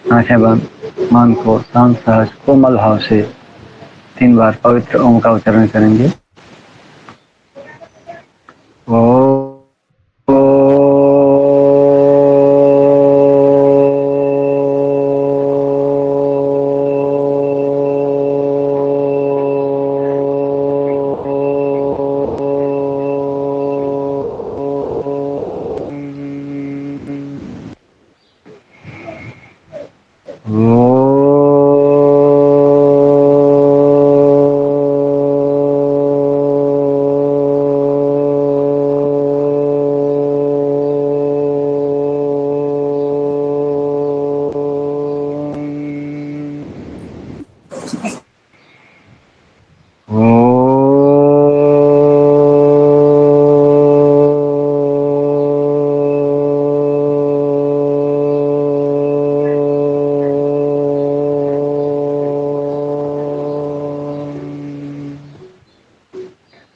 आंखें बंद, मन को शांत सहज कोमल भाव से 3 बार पवित्र ओम का उच्चारण करेंगे। ओ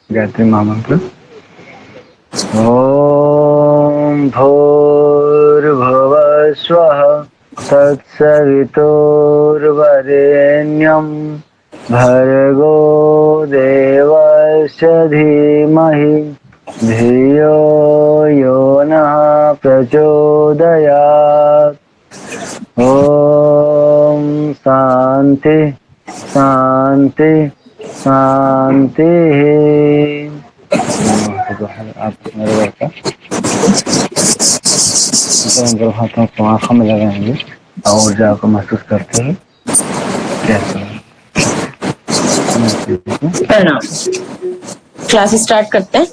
गायत्री महामंत्र। ओम भूर्भुवः स्वः तत्सवितुर्वरेण्यं भर्गो देवस्य धीमहि धियो यो नः प्रचोदयात्। ओम शांति शांति शांति। आप मेरे का हाथों को आंखों में लगाएंगे और ऊर्जा को महसूस करते हुए क्लास स्टार्ट करते हैं।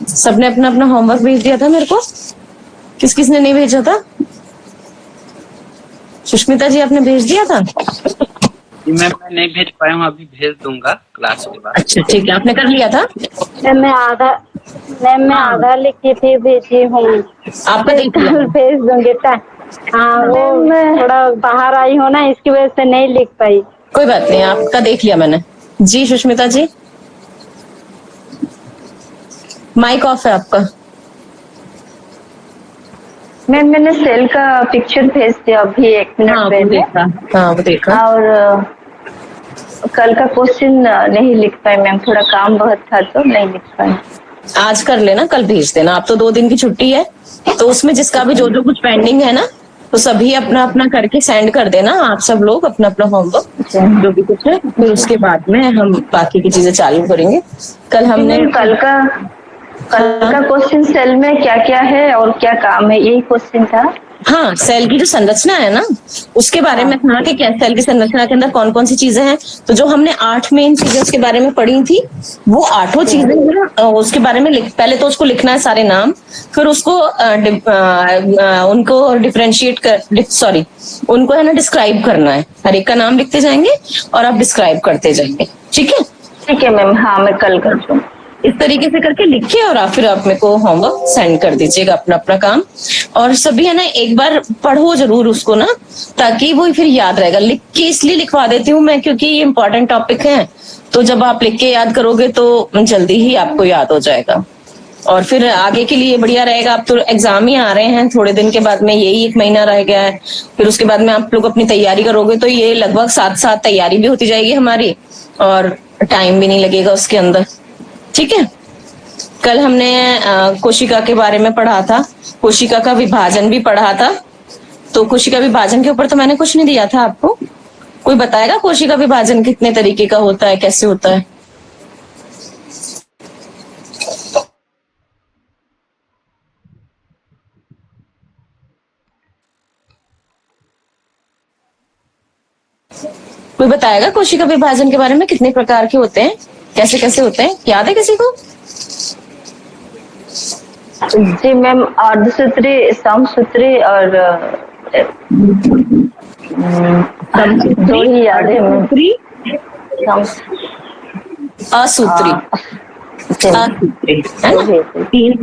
सबने अपना अपना होमवर्क भेज दिया था मेरे को? किस किसने नहीं भेजा था? सुष्मिता जी आपने भेज दिया था? मैं नहीं भेज पाया हूँ, अभी भेज दूंगा क्लास के बाद। अच्छा ठीक है, आपने कर लिया था? मैं आधा लिखी थी, भेजी हूँ। आपका देख लिया? भेज दूंगी। हाँ वो थोड़ा बाहर आई हो ना, इसकी वजह से नहीं लिख पाई। कोई बात नहीं, आपका देख लिया मैंने। जी सुष्मिता जी, माइक ऑफ है आपका। मैंने सेल का पिक्चर भेज दिया अभी 1 मिनट पहले। हाँ वो देखा। और कल का क्वेश्चन नहीं लिख पाई मैम, थोड़ा काम बहुत था तो नहीं लिख पाई। आज कर लेना, कल भेज देना। आप तो 2 दिन की छुट्टी है, तो उसमें जिसका भी जो जो कुछ पेंडिंग है ना, तो सभी अपना अपना करके सेंड कर देना। आप सब लोग अपना अपना होमवर्क जो भी कुछ है, फिर उसके बाद में हम बाकी की चीजें चालू करेंगे। कल हमने कल का क्वेश्चन सेल में क्या क्या है और क्या काम है, यही क्वेश्चन था। हाँ, सेल की जो संरचना है ना, उसके बारे में था कि क्या सेल की संरचना के अंदर कौन कौन सी चीजें हैं। तो जो हमने 8 मेन चीजें उसके बारे में पढ़ी थी, वो 8 चीजें उसके बारे में पहले तो उसको लिखना है सारे नाम, फिर उसको उनको डिफरेंशिएट उनको है ना डिस्क्राइब करना है। हर एक का नाम लिखते जाएंगे और आप डिस्क्राइब करते जाएंगे। ठीक है? ठीक है मैम। हाँ मैं कल कर दूँ। इस तरीके से करके लिखिए और फिर आप मेरे को होमवर्क सेंड कर दीजिएगा अपना अपना काम। और सभी है ना एक बार पढ़ो जरूर उसको ना, ताकि वो फिर याद रहेगा। लिख के इसलिए लिखवा देती हूँ मैं क्योंकि ये इम्पोर्टेंट टॉपिक है, तो जब आप लिख के याद करोगे तो जल्दी ही आपको याद हो जाएगा और फिर आगे के लिए बढ़िया रहेगा। अब तो एग्जाम ही आ रहे हैं थोड़े दिन के बाद में, यही 1 महीना रह गया है। फिर उसके बाद में आप लोग अपनी तैयारी करोगे तो ये लगभग साथ साथ तैयारी भी होती जाएगी हमारी और टाइम भी नहीं लगेगा उसके अंदर। ठीक है? कल हमने कोशिका के बारे में पढ़ा था, कोशिका का विभाजन भी पढ़ा था। तो कोशिका विभाजन के ऊपर तो मैंने कुछ नहीं दिया था आपको। कोई बताएगा कोशिका विभाजन कितने तरीके का होता है, कैसे होता है? कोई बताएगा कोशिका विभाजन के बारे में, कितने प्रकार के होते हैं, कैसे कैसे होते हैं? याद है किसी को? जी मैम, अर्धसूत्री, समसूत्री और दो ही याद है। असूत्री है ना?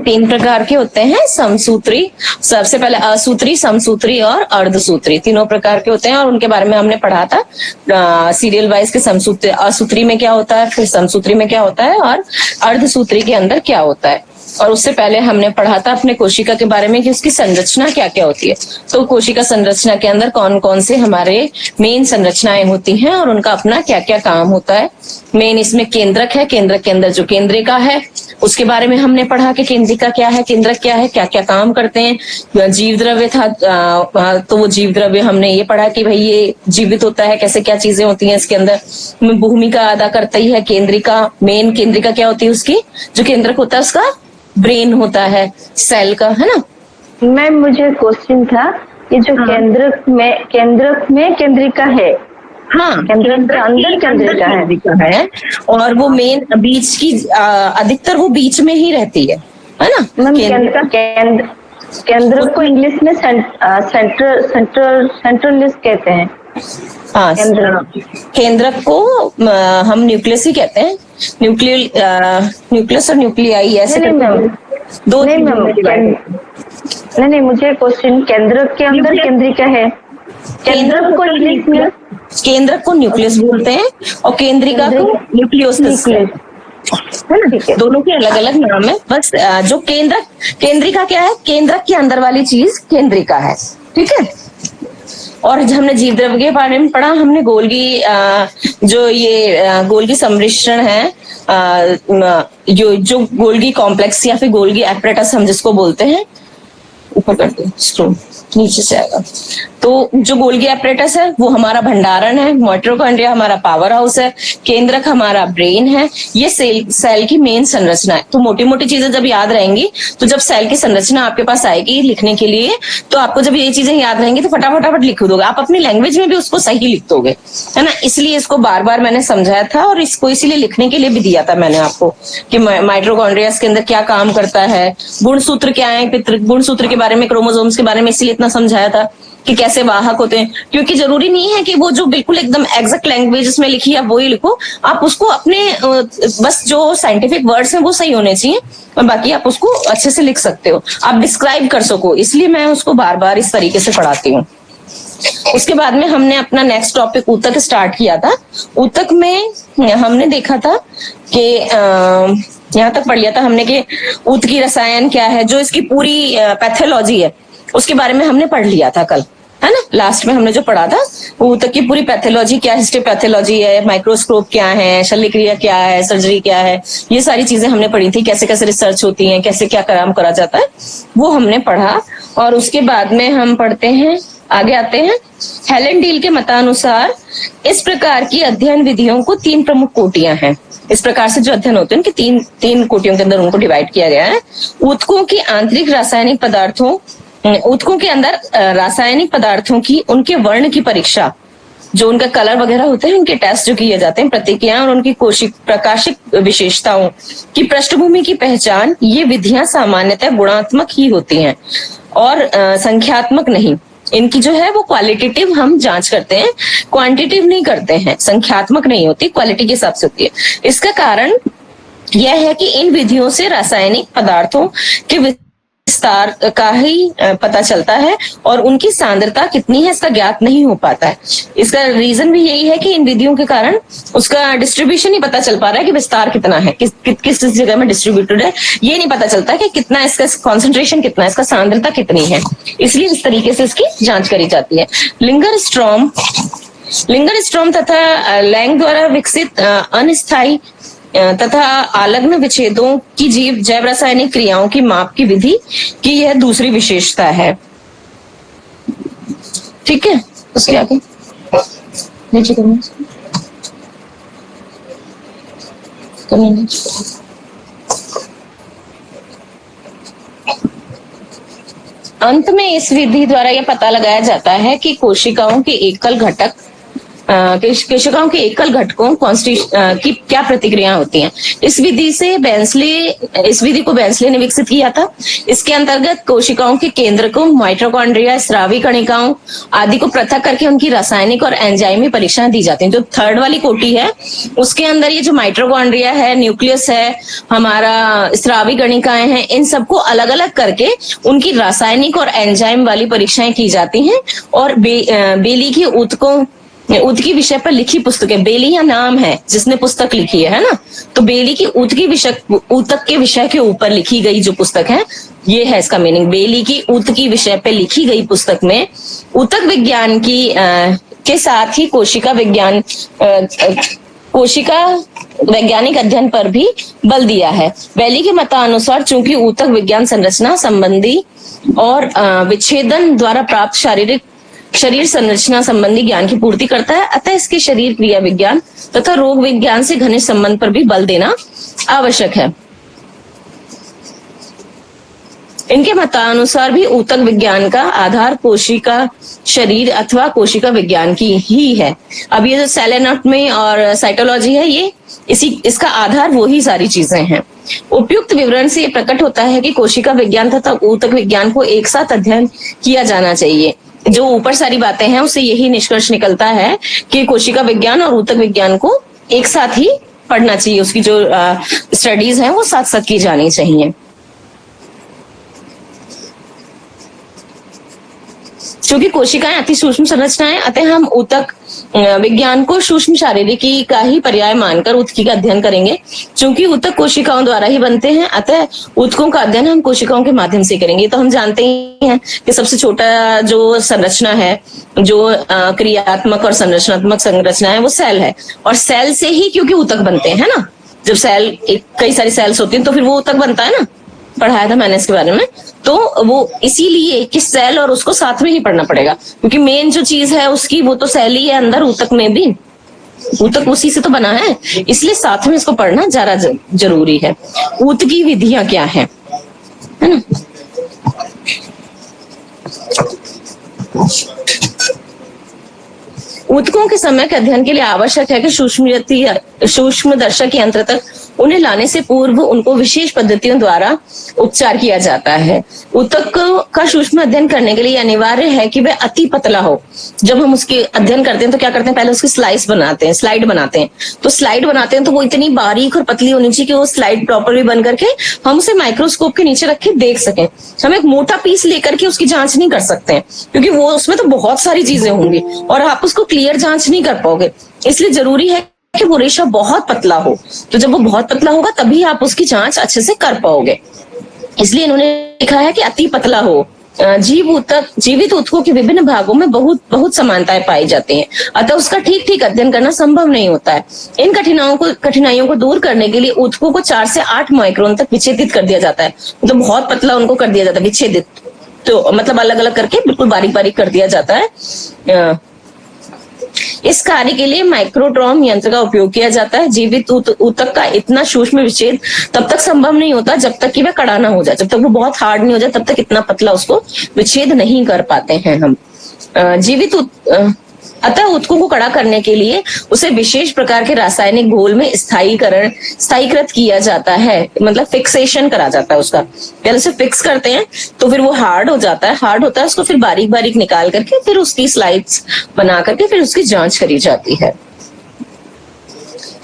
3 प्रकार के होते हैं समसूत्री। सबसे पहले असूत्री, समसूत्री और अर्धसूत्री, तीनों प्रकार के होते हैं और उनके बारे में हमने पढ़ा था सीरियल वाइज के। समसूत्री, असूत्री में क्या होता है, फिर समसूत्री में क्या होता है और अर्धसूत्री के अंदर क्या होता है। और उससे पहले हमने पढ़ा था अपने कोशिका के बारे में कि उसकी संरचना क्या क्या होती है। तो कोशिका संरचना के अंदर कौन कौन से हमारे मेन संरचनाएं होती हैं और उनका अपना क्या क्या काम होता है। मेन इसमें केंद्रक है, केंद्रक के अंदर जो केंद्रिका है उसके बारे में हमने पढ़ा कि केंद्रिका क्या है, केंद्रक क्या है, क्या क्या काम करते हैं। जीव द्रव्य था, तो वो जीव द्रव्य हमने ये पढ़ा कि भाई ये जीवित होता है, कैसे क्या चीजें होती हैं इसके अंदर, भूमिका अदा करता ही है। केंद्रिका, मेन केंद्रिका क्या होती है उसकी, जो केंद्रक होता है उसका ब्रेन होता है सेल का, है ना। मैम मुझे क्वेश्चन था, ये जो केंद्रक में केंद्रिका है, हाँ, केंद्रक के अंदर केंद्रिका है और वो मेन बीच की अधिकतर वो बीच में ही रहती है ना। मैम केंद्रक को इंग्लिश में सेंट्रलिस्ट कहते हैं। हाँ, केंद्रक को हम न्यूक्लियस ही कहते हैं। न्यूक्लियस और न्यूक्लियाई ऐसे दो नहीं, मुझे क्वेश्चन, केंद्रक के अंदर केंद्रिका है, केंद्रक को इंग्लिश में, केंद्रक को न्यूक्लियस बोलते हैं और केंद्रिका को न्यूक्लियोसिस, है ना। दोनों के अलग अलग नाम है। बस जो केंद्रिका क्या है, केंद्रक के अंदर वाली चीज केंद्रिका है, ठीक है। और हमने जीव द्रव्य के बारे में पढ़ा, हमने गोल्गी जो ये गोल्गी सम्मिश्रण है, जो गोल्गी कॉम्प्लेक्स या फिर गोल्गी एपरेटस हम जिसको बोलते हैं, ऊपर करते हैं स्क्रोल नीचे से आएगा। तो जो गोल्गी एपरेटस है वो हमारा भंडारण है, माइटोकॉन्ड्रिया हमारा पावर हाउस है, केंद्रक हमारा ब्रेन है। ये सेल की मेन संरचना है। तो मोटी मोटी चीजें जब याद रहेंगी, तो जब सेल की संरचना आपके पास आएगी लिखने के लिए, तो आपको जब ये चीजें याद रहेंगी तो फटाफट लिख दोगे, आप अपनी लैंग्वेज में भी उसको सही लिख दोगे, है ना। इसलिए इसको बार बार मैंने समझाया था और इसको इसीलिए लिखने के लिए भी दिया था मैंने आपको कि माइटोकॉन्ड्रिया के अंदर क्या काम करता है, गुणसूत्र क्या है, गुणसूत्र के बारे में, क्रोमोसोम्स के बारे में इसलिए इतना समझाया था कि कैसे वाहक होते हैं। क्योंकि जरूरी नहीं है कि वो जो बिल्कुल एकदम एग्जैक्ट लैंग्वेज में लिखी है वो ही लिखो, आप उसको अपने बस जो साइंटिफिक वर्ड्स हैं वो सही होने चाहिए और बाकी आप उसको अच्छे से लिख सकते हो, आप डिस्क्राइब कर सको। इसलिए मैं उसको बार बार इस तरीके से पढ़ाती हूँ। उसके बाद में हमने अपना नेक्स्ट टॉपिक ऊतक स्टार्ट किया था। ऊतक में हमने देखा था कि यहाँ तक पढ़ लिया था हमने कि ऊतक की रसायन क्या है, जो इसकी पूरी पैथोलॉजी है उसके बारे में हमने पढ़ लिया था कल, है ना। लास्ट में हमने जो पढ़ा था ऊतक की पूरी पैथोलॉजी क्या, हिस्टोपैथोलॉजी है, माइक्रोस्कोप क्या है, शल्यक्रिया क्या है, सर्जरी क्या है, ये सारी चीजें हमने पढ़ी थी। कैसे कैसे रिसर्च होती है, कैसे क्या काम करा जाता है, वो हमने पढ़ा। और उसके बाद में हम पढ़ते हैं, आगे आते हैं। हेलन डील के मतानुसार इस प्रकार की अध्ययन विधियों को 3 प्रमुख कोटियां हैं। इस प्रकार से जो अध्ययन होते हैं उनकी तीन कोटियों के अंदर उनको डिवाइड किया गया है। ऊतकों की आंतरिक रासायनिक पदार्थों, ऊतकों के अंदर रासायनिक पदार्थों की, उनके वर्ण की परीक्षा, जो उनका कलर वगैरह होते हैं उनके टेस्ट जो किए जाते हैं, प्रतिक्रियाएं और उनकी कोशिक प्रकाशिक विशेषताओं की पृष्ठभूमि की पहचान, ये विधियां सामान्यतः गुणात्मक ही होती हैं और संख्यात्मक नहीं। इनकी जो है वो क्वालिटेटिव हम जांच करते हैं, क्वांटिटेटिव नहीं करते हैं, संख्यात्मक नहीं होती, क्वालिटी के हिसाब से होती है। इसका कारण यह है कि इन विधियों से रासायनिक पदार्थों के विस्तार का ही पता चलता है और उनकी सांद्रता कितनी है इसका ज्ञात नहीं हो पाता है। इसका रीजन भी यही है कि इन विधियों के कारण उसका डिस्ट्रीब्यूशन ही पता चल पा रहा है कि विस्तार कितना है, किस जगह में डिस्ट्रीब्यूटेड है, ये नहीं पता चलता है कि कितना इसका कॉन्सेंट्रेशन कितना है, इसका सांद्रता कितनी है। इसलिए इस तरीके से इसकी जांच करी जाती है। लिंगरस्ट्रॉम तथा लैंग द्वारा विकसित अनस्थायी तथा आलग्न विच्छेदों की जैव रासायनिक क्रियाओं की माप की विधि की यह दूसरी विशेषता है। ठीक है, उसके आगे नीचे अंत में इस विधि द्वारा यह पता लगाया जाता है कि कोशिकाओं के एकल घटकों की क्या प्रतिक्रिया होती हैं। इस विधि को बेंसले ने विकसित किया था। इसके अंतर्गत कोशिकाओं के केंद्र को, माइटोकॉन्ड्रिया, स्रावी कणिकाओं आदि को पृथक करके उनकी रासायनिक और एंजाइमी परीक्षाएं दी जाती हैं। जो थर्ड वाली कोटि है उसके अंदर ये जो माइटोकॉन्ड्रिया है, न्यूक्लियस है, हमारा स्रावी कणिकाएं हैं, इन सबको अलग अलग करके उनकी रासायनिक और एंजाइम वाली परीक्षाएं की जाती हैं और बेली के ऊतकों उतकी विषय पर लिखी पुस्तकें, बेली या नाम है जिसने पुस्तक लिखी है ना, तो बेली की ऊतक के विषय के ऊपर लिखी गई जो पुस्तक है, ये है इसका मीनिंग। बेली की ऊतकी विषय पे लिखी गई पुस्तक में ऊतक विज्ञान की के साथ ही कोशिका वैज्ञानिक अध्ययन पर भी बल दिया है। बेली के मतानुसार चूंकि ऊतक विज्ञान संरचना संबंधी और विच्छेदन द्वारा प्राप्त शरीर संरचना संबंधी ज्ञान की पूर्ति करता है, अतः इसके शरीर क्रिया विज्ञान तथा रोग विज्ञान से घनिष्ठ संबंध पर भी बल देना आवश्यक है। इनके मतानुसार भी ऊतक विज्ञान का आधार कोशिका शरीर अथवा कोशिका विज्ञान की ही है। अब ये जो सेल एनाटॉमी और साइटोलॉजी है, ये इसका आधार वो ही सारी चीजें हैं। उपयुक्त विवरण से ये प्रकट होता है कि कोशिका विज्ञान तथा ऊतक विज्ञान को एक साथ अध्ययन किया जाना चाहिए। जो ऊपर सारी बातें हैं उससे यही निष्कर्ष निकलता है कि कोशिका विज्ञान और ऊतक विज्ञान को एक साथ ही पढ़ना चाहिए। उसकी जो स्टडीज हैं वो साथ साथ की जानी चाहिए। क्योंकि कोशिकाएं अति सूक्ष्म संरचनाएं, अतः हम ऊतक विज्ञान को सूक्ष्म शारीरिकी का ही पर्याय मानकर ऊतकी का अध्ययन करेंगे। क्योंकि ऊतक कोशिकाओं द्वारा ही बनते हैं, अतः ऊतकों का अध्ययन हम कोशिकाओं के माध्यम से करेंगे। तो हम जानते ही हैं कि सबसे छोटा जो संरचना है, जो क्रियात्मक और संरचनात्मक संरचना है, वो सेल है। और सेल से ही क्योंकि ऊतक बनते हैं ना, जब सेल कई सारी सेल्स होती हैं तो फिर वो ऊतक बनता है ना, पढ़ाया था मैंने इसके बारे में। तो वो इसीलिए कि सेल और उसको साथ में ही पढ़ना पड़ेगा, क्योंकि मेन जो चीज है उसकी वो तो सेल ही है अंदर, ऊतक में भी ऊतक उसी से तो बना है, इसलिए साथ में इसको पढ़ना ज्यादा जरूरी है। ऊतकी विधियां क्या है ना। ऊतकों के समय के अध्ययन के लिए आवश्यक है कि सूक्ष्म दर्शक यंत्र तक उन्हें लाने से पूर्व उनको विशेष पद्धतियों द्वारा उपचार किया जाता है। ऊतक का सूक्ष्म अध्ययन करने के लिए अनिवार्य है कि वह अति पतला हो। जब हम उसके अध्ययन करते हैं तो क्या करते हैं, पहले उसकी स्लाइड बनाते हैं। तो स्लाइड बनाते हैं तो वो इतनी बारीक और पतली होनी चाहिए कि वो स्लाइड प्रॉपरली बन करके हम उसे माइक्रोस्कोप के नीचे रख के देख सकें। हम एक मोटा पीस लेकर के उसकी जांच नहीं कर सकते हैं, क्योंकि वो उसमें तो बहुत सारी चीजें होंगी और आप उसको क्लियर जांच नहीं कर पाओगे। इसलिए जरूरी है कि वो रेशा बहुत पतला हो। तो जब वो बहुत पतला होगा तभी आप उसकी जांच अच्छे से कर पाओगे। इसलिए इन्होंने लिखा है कि अति पतला हो। जीवित ऊतकों के विभिन्न भागों में बहुत समानताएं पाई जाती हैं, अतः उसका ठीक अध्ययन करना संभव नहीं होता है। इन कठिनाइयों को दूर करने के लिए ऊतकों को 4 से 8 माइक्रोन तक विच्छेदित कर दिया जाता है। तो बहुत पतला उनको कर दिया जाता है, विच्छेदित तो मतलब अलग अलग करके बिल्कुल बारीक बारीक कर दिया जाता है। इस कार्य के लिए माइक्रोट्रॉम यंत्र का उपयोग किया जाता है। जीवित ऊतक का इतना सूक्ष्म विच्छेद तब तक संभव नहीं होता जब तक कि वह कड़ा ना हो जाए, जब तक वो बहुत हार्ड नहीं हो जाए तब तक इतना पतला उसको विच्छेद नहीं कर पाते हैं हम। अतः ऊतकों को कड़ा करने के लिए उसे विशेष प्रकार के रासायनिक घोल में स्थायीकृत किया जाता है, मतलब फिक्सेशन करा जाता है उसका। पहले उसे फिक्स करते हैं तो फिर वो हार्ड हो जाता है, उसको फिर बारीक बारीक निकाल करके फिर उसकी स्लाइड्स बना करके फिर उसकी जांच करी जाती है।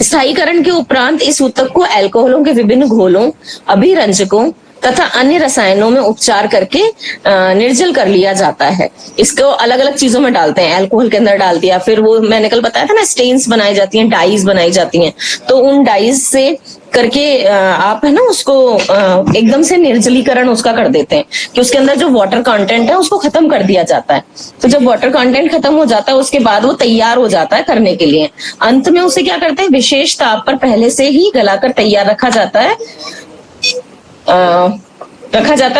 स्थायीकरण के उपरांत इस ऊतक को अल्कोहलों के विभिन्न घोलों, अभिरंजकों तथा अन्य रसायनों में उपचार करके निर्जल कर लिया जाता है। इसको अलग अलग चीजों में डालते हैं, अल्कोहल के अंदर डाल दिया, फिर वो मैंने कल बताया था ना स्टेन्स बनाई जाती हैं, डाइज बनाई जाती हैं। तो उन डाइज से करके आप है ना उसको एकदम से निर्जलीकरण उसका कर देते हैं कि उसके अंदर जो वाटर कंटेंट है उसको खत्म कर दिया जाता है। तो जब वाटर कंटेंट खत्म हो जाता है उसके बाद वो तैयार हो जाता है करने के लिए। अंत में उसे क्या करते हैं, विशेष ताप पर पहले से ही गलाकर तैयार रखा जाता है,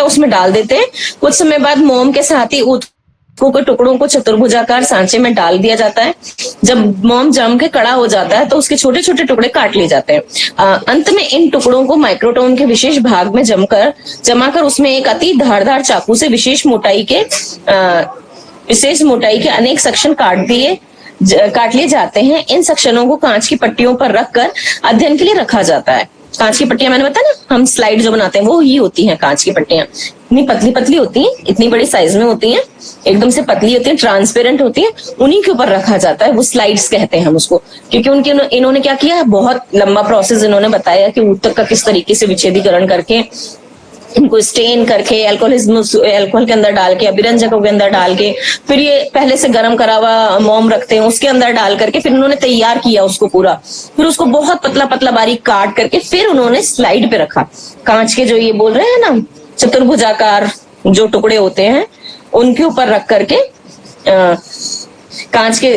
उसमें डाल देते हैं। कुछ समय बाद मोम के साथ ही ऊतकों के टुकड़ों को चतुर्भुजाकार सांचे में डाल दिया जाता है। जब मोम जम के कड़ा हो जाता है तो उसके छोटे छोटे टुकड़े काट लिए जाते हैं। अंत में इन टुकड़ों को माइक्रोटोम के विशेष भाग में जमाकर उसमें एक अति धारदार चाकू से विशेष मोटाई के अनेक सेक्शन काट लिए जाते हैं। इन सेक्शनों को कांच की पट्टियों पर रखकर अध्ययन के लिए रखा जाता है। कांच की पट्टियां मैंने बताया ना, हम स्लाइड जो बनाते हैं वो ही होती हैं कांच की पट्टियां। इतनी पतली पतली होती हैं, इतनी बड़ी साइज में होती हैं, एकदम से पतली होती है, ट्रांसपेरेंट होती है। उन्हीं के ऊपर रखा जाता है, वो स्लाइड्स कहते हैं हम उसको। क्योंकि इन्होंने क्या किया है, बहुत लंबा प्रोसेस इन्होंने बताया कि ऊतक का किस तरीके से विच्छेदीकरण करके इनको स्टेन करके अल्कोहल के अंदर डाल के, अभिरंजकों के अंदर डाल के, फिर ये पहले से गर्म करा हुआ मोम रखते हैं, उसके अंदर डाल करके फिर उन्होंने तैयार किया उसको पूरा, फिर उसको बहुत पतला पतला बारीक काट करके फिर उन्होंने स्लाइड पे रखा। कांच के जो ये बोल रहे हैं ना चतुर्भुजाकार जो टुकड़े होते हैं उनके ऊपर रख करके कांच के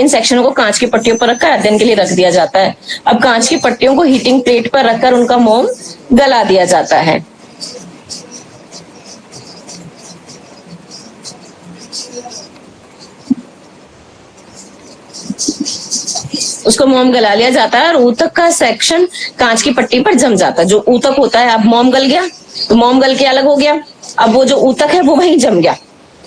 इन सेक्शनों को कांच की पट्टियों पर रखकर अध्ययन के लिए रख दिया जाता है। अब कांच की पट्टियों को हीटिंग प्लेट पर रखकर उनका मोम गला दिया जाता है। उसको मोम गला लिया जाता है और ऊतक का सेक्शन कांच की पट्टी पर जम जाता है। जो ऊतक होता है, अब मोम गल गया तो मोम गल के अलग हो गया, अब वो जो ऊतक है वो वहीं जम गया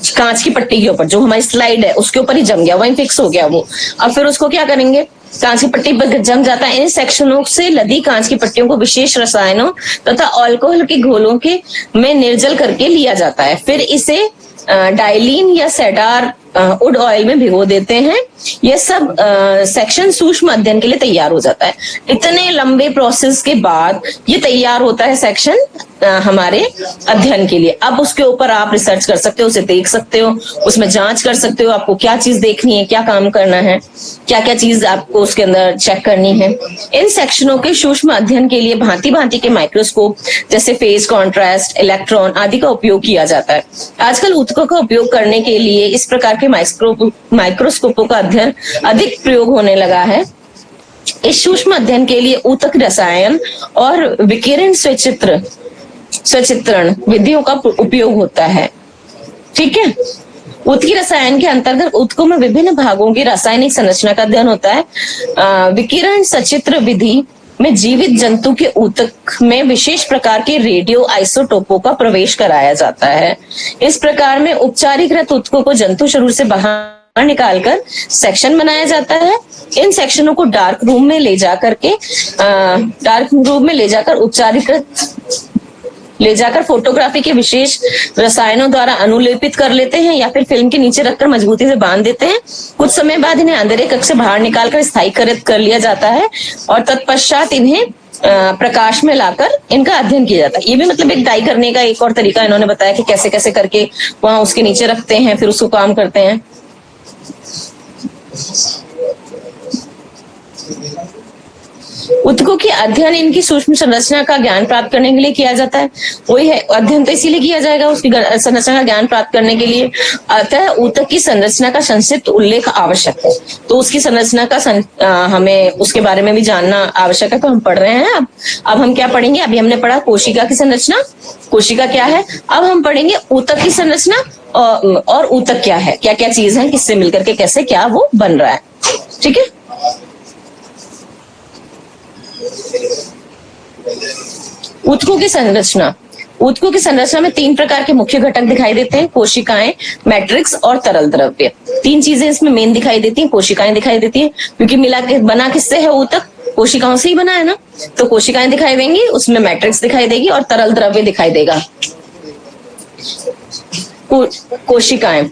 कांच की पट्टी के ऊपर, जो हमारी स्लाइड है उसके ऊपर ही जम गया, वहीं फिक्स हो गया वो। अब फिर उसको क्या करेंगे, कांच की पट्टी पर जम जाता है। इन सेक्शनों से लदी कांच की पट्टियों को विशेष रसायनों तथा अल्कोहल के घोलों के में निर्जल करके लिया जाता है। फिर इसे डाइलिन या सेडार वुड ऑयल में भिगो देते हैं। यह सब सेक्शन सूक्ष्म अध्ययन के लिए तैयार हो जाता है। इतने लंबे प्रोसेस के बाद ये तैयार होता है सेक्शन हमारे अध्ययन के लिए। अब उसके ऊपर आप रिसर्च कर सकते हो, उसे देख सकते हो, उसमें जांच कर सकते हो, आपको क्या चीज देखनी है, क्या काम करना है, क्या क्या चीज आपको उसके अंदर चेक करनी है। इन सेक्शनों के सूक्ष्म अध्ययन के लिए भांति भांति के माइक्रोस्कोप जैसे फेज कॉन्ट्रास्ट, इलेक्ट्रॉन आदि का उपयोग किया जाता है। आजकल ऊतकों का उपयोग करने के लिए इस प्रकार के माइक्रोस्कोपों का अध्ययन अधिक प्रयोग होने लगा है। इस सूक्ष्म अध्ययन के लिए ऊतक रसायन और विकिरण सचित्रण विधियों का उपयोग होता है। ठीक है, ऊतकी रसायन के अंतर्गत ऊतकों में विभिन्न भागों की रासायनिक संरचना का अध्ययन होता है। विकिरण सचित्र विधि में जीवित जंतु के ऊतक में विशेष प्रकार के रेडियो आइसोटोपों का प्रवेश कराया जाता है। इस प्रकार में उपचारीकृत ऊतकों को जंतु शरीर से बाहर निकालकर सेक्शन बनाया जाता है। इन सेक्शनों को डार्क रूम में ले जाकर उपचारीकृत ले जाकर फोटोग्राफी के विशेष रसायनों द्वारा अनुलेपित कर लेते हैं या फिर फिल्म के नीचे रखकर मजबूती से बांध देते हैं। कुछ समय बाद इन्हें अंधेरे कक्ष से बाहर निकालकर स्थायीकृत कर लिया जाता है और तत्पश्चात इन्हें प्रकाश में लाकर इनका अध्ययन किया जाता है। ये भी मतलब एक डाई करने का एक और तरीका इन्होंने बताया कि कैसे कैसे करके वहां उसके नीचे रखते हैं, फिर उसको काम करते हैं। ऊतकों के अध्ययन इनकी सूक्ष्म संरचना का ज्ञान प्राप्त करने के लिए किया जाता है। वही है, अध्ययन तो इसीलिए किया जाएगा उसकी संरचना का ज्ञान प्राप्त करने के लिए। अतः ऊतक की संरचना का संक्षिप्त उल्लेख आवश्यक है। तो उसकी संरचना का हमें उसके बारे में भी जानना आवश्यक है। तो हम पढ़ रहे हैं अब हम क्या पढ़ेंगे? अभी हमने पढ़ा कोशिका की संरचना, कोशिका क्या है। अब हम पढ़ेंगे ऊतक की संरचना और ऊतक क्या है, क्या क्या चीज है, किससे मिलकर के कैसे क्या वो बन रहा है। ठीक है, ऊतकों की संरचना। ऊतकों की संरचना में 3 प्रकार के मुख्य घटक दिखाई देते हैं, कोशिकाएं, मैट्रिक्स और तरल द्रव्य। 3 चीजें इसमें मेन दिखाई देती हैं। कोशिकाएं दिखाई देती हैं क्योंकि मिला के बना किससे है ऊतक, कोशिकाओं से ही बना है ना। तो कोशिकाएं दिखाई देंगी, उसमें मैट्रिक्स दिखाई देगी और तरल द्रव्य दिखाई देगा। कोशिकाएं,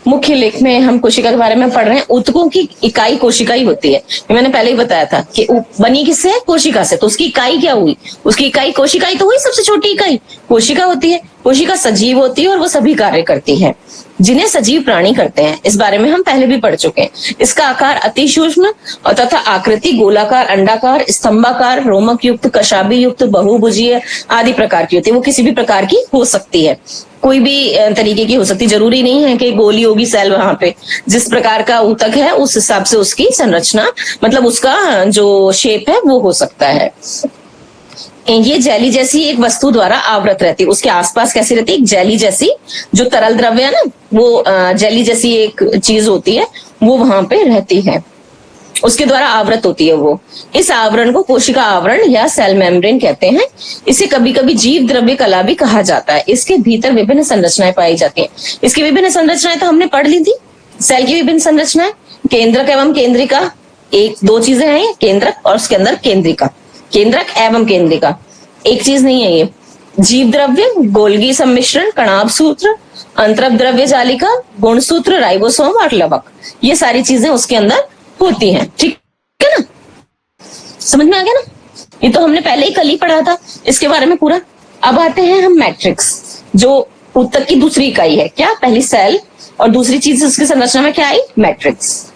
मुख्य लेख में हम कोशिका के बारे में पढ़ रहे हैं। ऊतकों की इकाई कोशिका ही होती है। मैंने पहले ही बताया था कि बनी किससे है, कोशिका से। तो उसकी इकाई क्या हुई, उसकी इकाई कोशिका ही तो हुई, सबसे छोटी इकाई कोशिका होती है। कोशिका सजीव होती है और वो सभी कार्य करती है जिन्हें सजीव प्राणी करते हैं। इस बारे में हम पहले भी पढ़ चुके हैं। इसका आकार अति सूक्ष्म और तथा आकृति गोलाकार, अंडाकार, स्तंभाकार, रोमक युक्त, कशाबी युक्त, बहुभुजीय आदि प्रकार की होती है। वो किसी भी प्रकार की हो सकती है, कोई भी तरीके की हो सकती, जरूरी नहीं है कि गोली होगी सेल। वहां पे जिस प्रकार का ऊतक है उस हिसाब से उसकी संरचना, मतलब उसका जो शेप है वो हो सकता है। ये जेली जैसी एक वस्तु द्वारा आवृत रहती है। उसके आसपास कैसी रहती है, एक जेली जैसी, जो तरल द्रव्य है ना, वो जेली जैसी एक चीज होती है, वो वहां पे रहती है, उसके द्वारा आवृत होती है वो। इस आवरण को कोशिका आवरण या सेल मेम्ब्रेन कहते हैं। इसे कभी कभी जीव द्रव्य कला भी कहा जाता है। इसके भीतर विभिन्न संरचनाएं पाई जाती हैं। इसकी विभिन्न संरचनाएं तो हमने पढ़ ली थी। सेल की विभिन्न संरचनाएं, केंद्रक एवं केंद्रिका, 1-2 चीजें हैं, केंद्रक और उसके अंदर केंद्रिका। केंद्रक एवं केंद्रिका एक चीज नहीं है ये। जीव द्रव्य, गोल्गी सम्मिश्रण, कणाभ सूत्र, अंतरक द्रव्य जालिका, गुणसूत्र, राइबोसोम और लवक, ये सारी चीजें उसके अंदर होती हैं। ठीक है ना, समझ में आ गया ना। ये तो हमने पहले ही कल ही पढ़ा था इसके बारे में पूरा। अब आते हैं हम मैट्रिक्स, जो ऊतक की दूसरी इकाई है। क्या? पहली सेल और दूसरी चीज उसकी संरचना में क्या आई? मैट्रिक्स।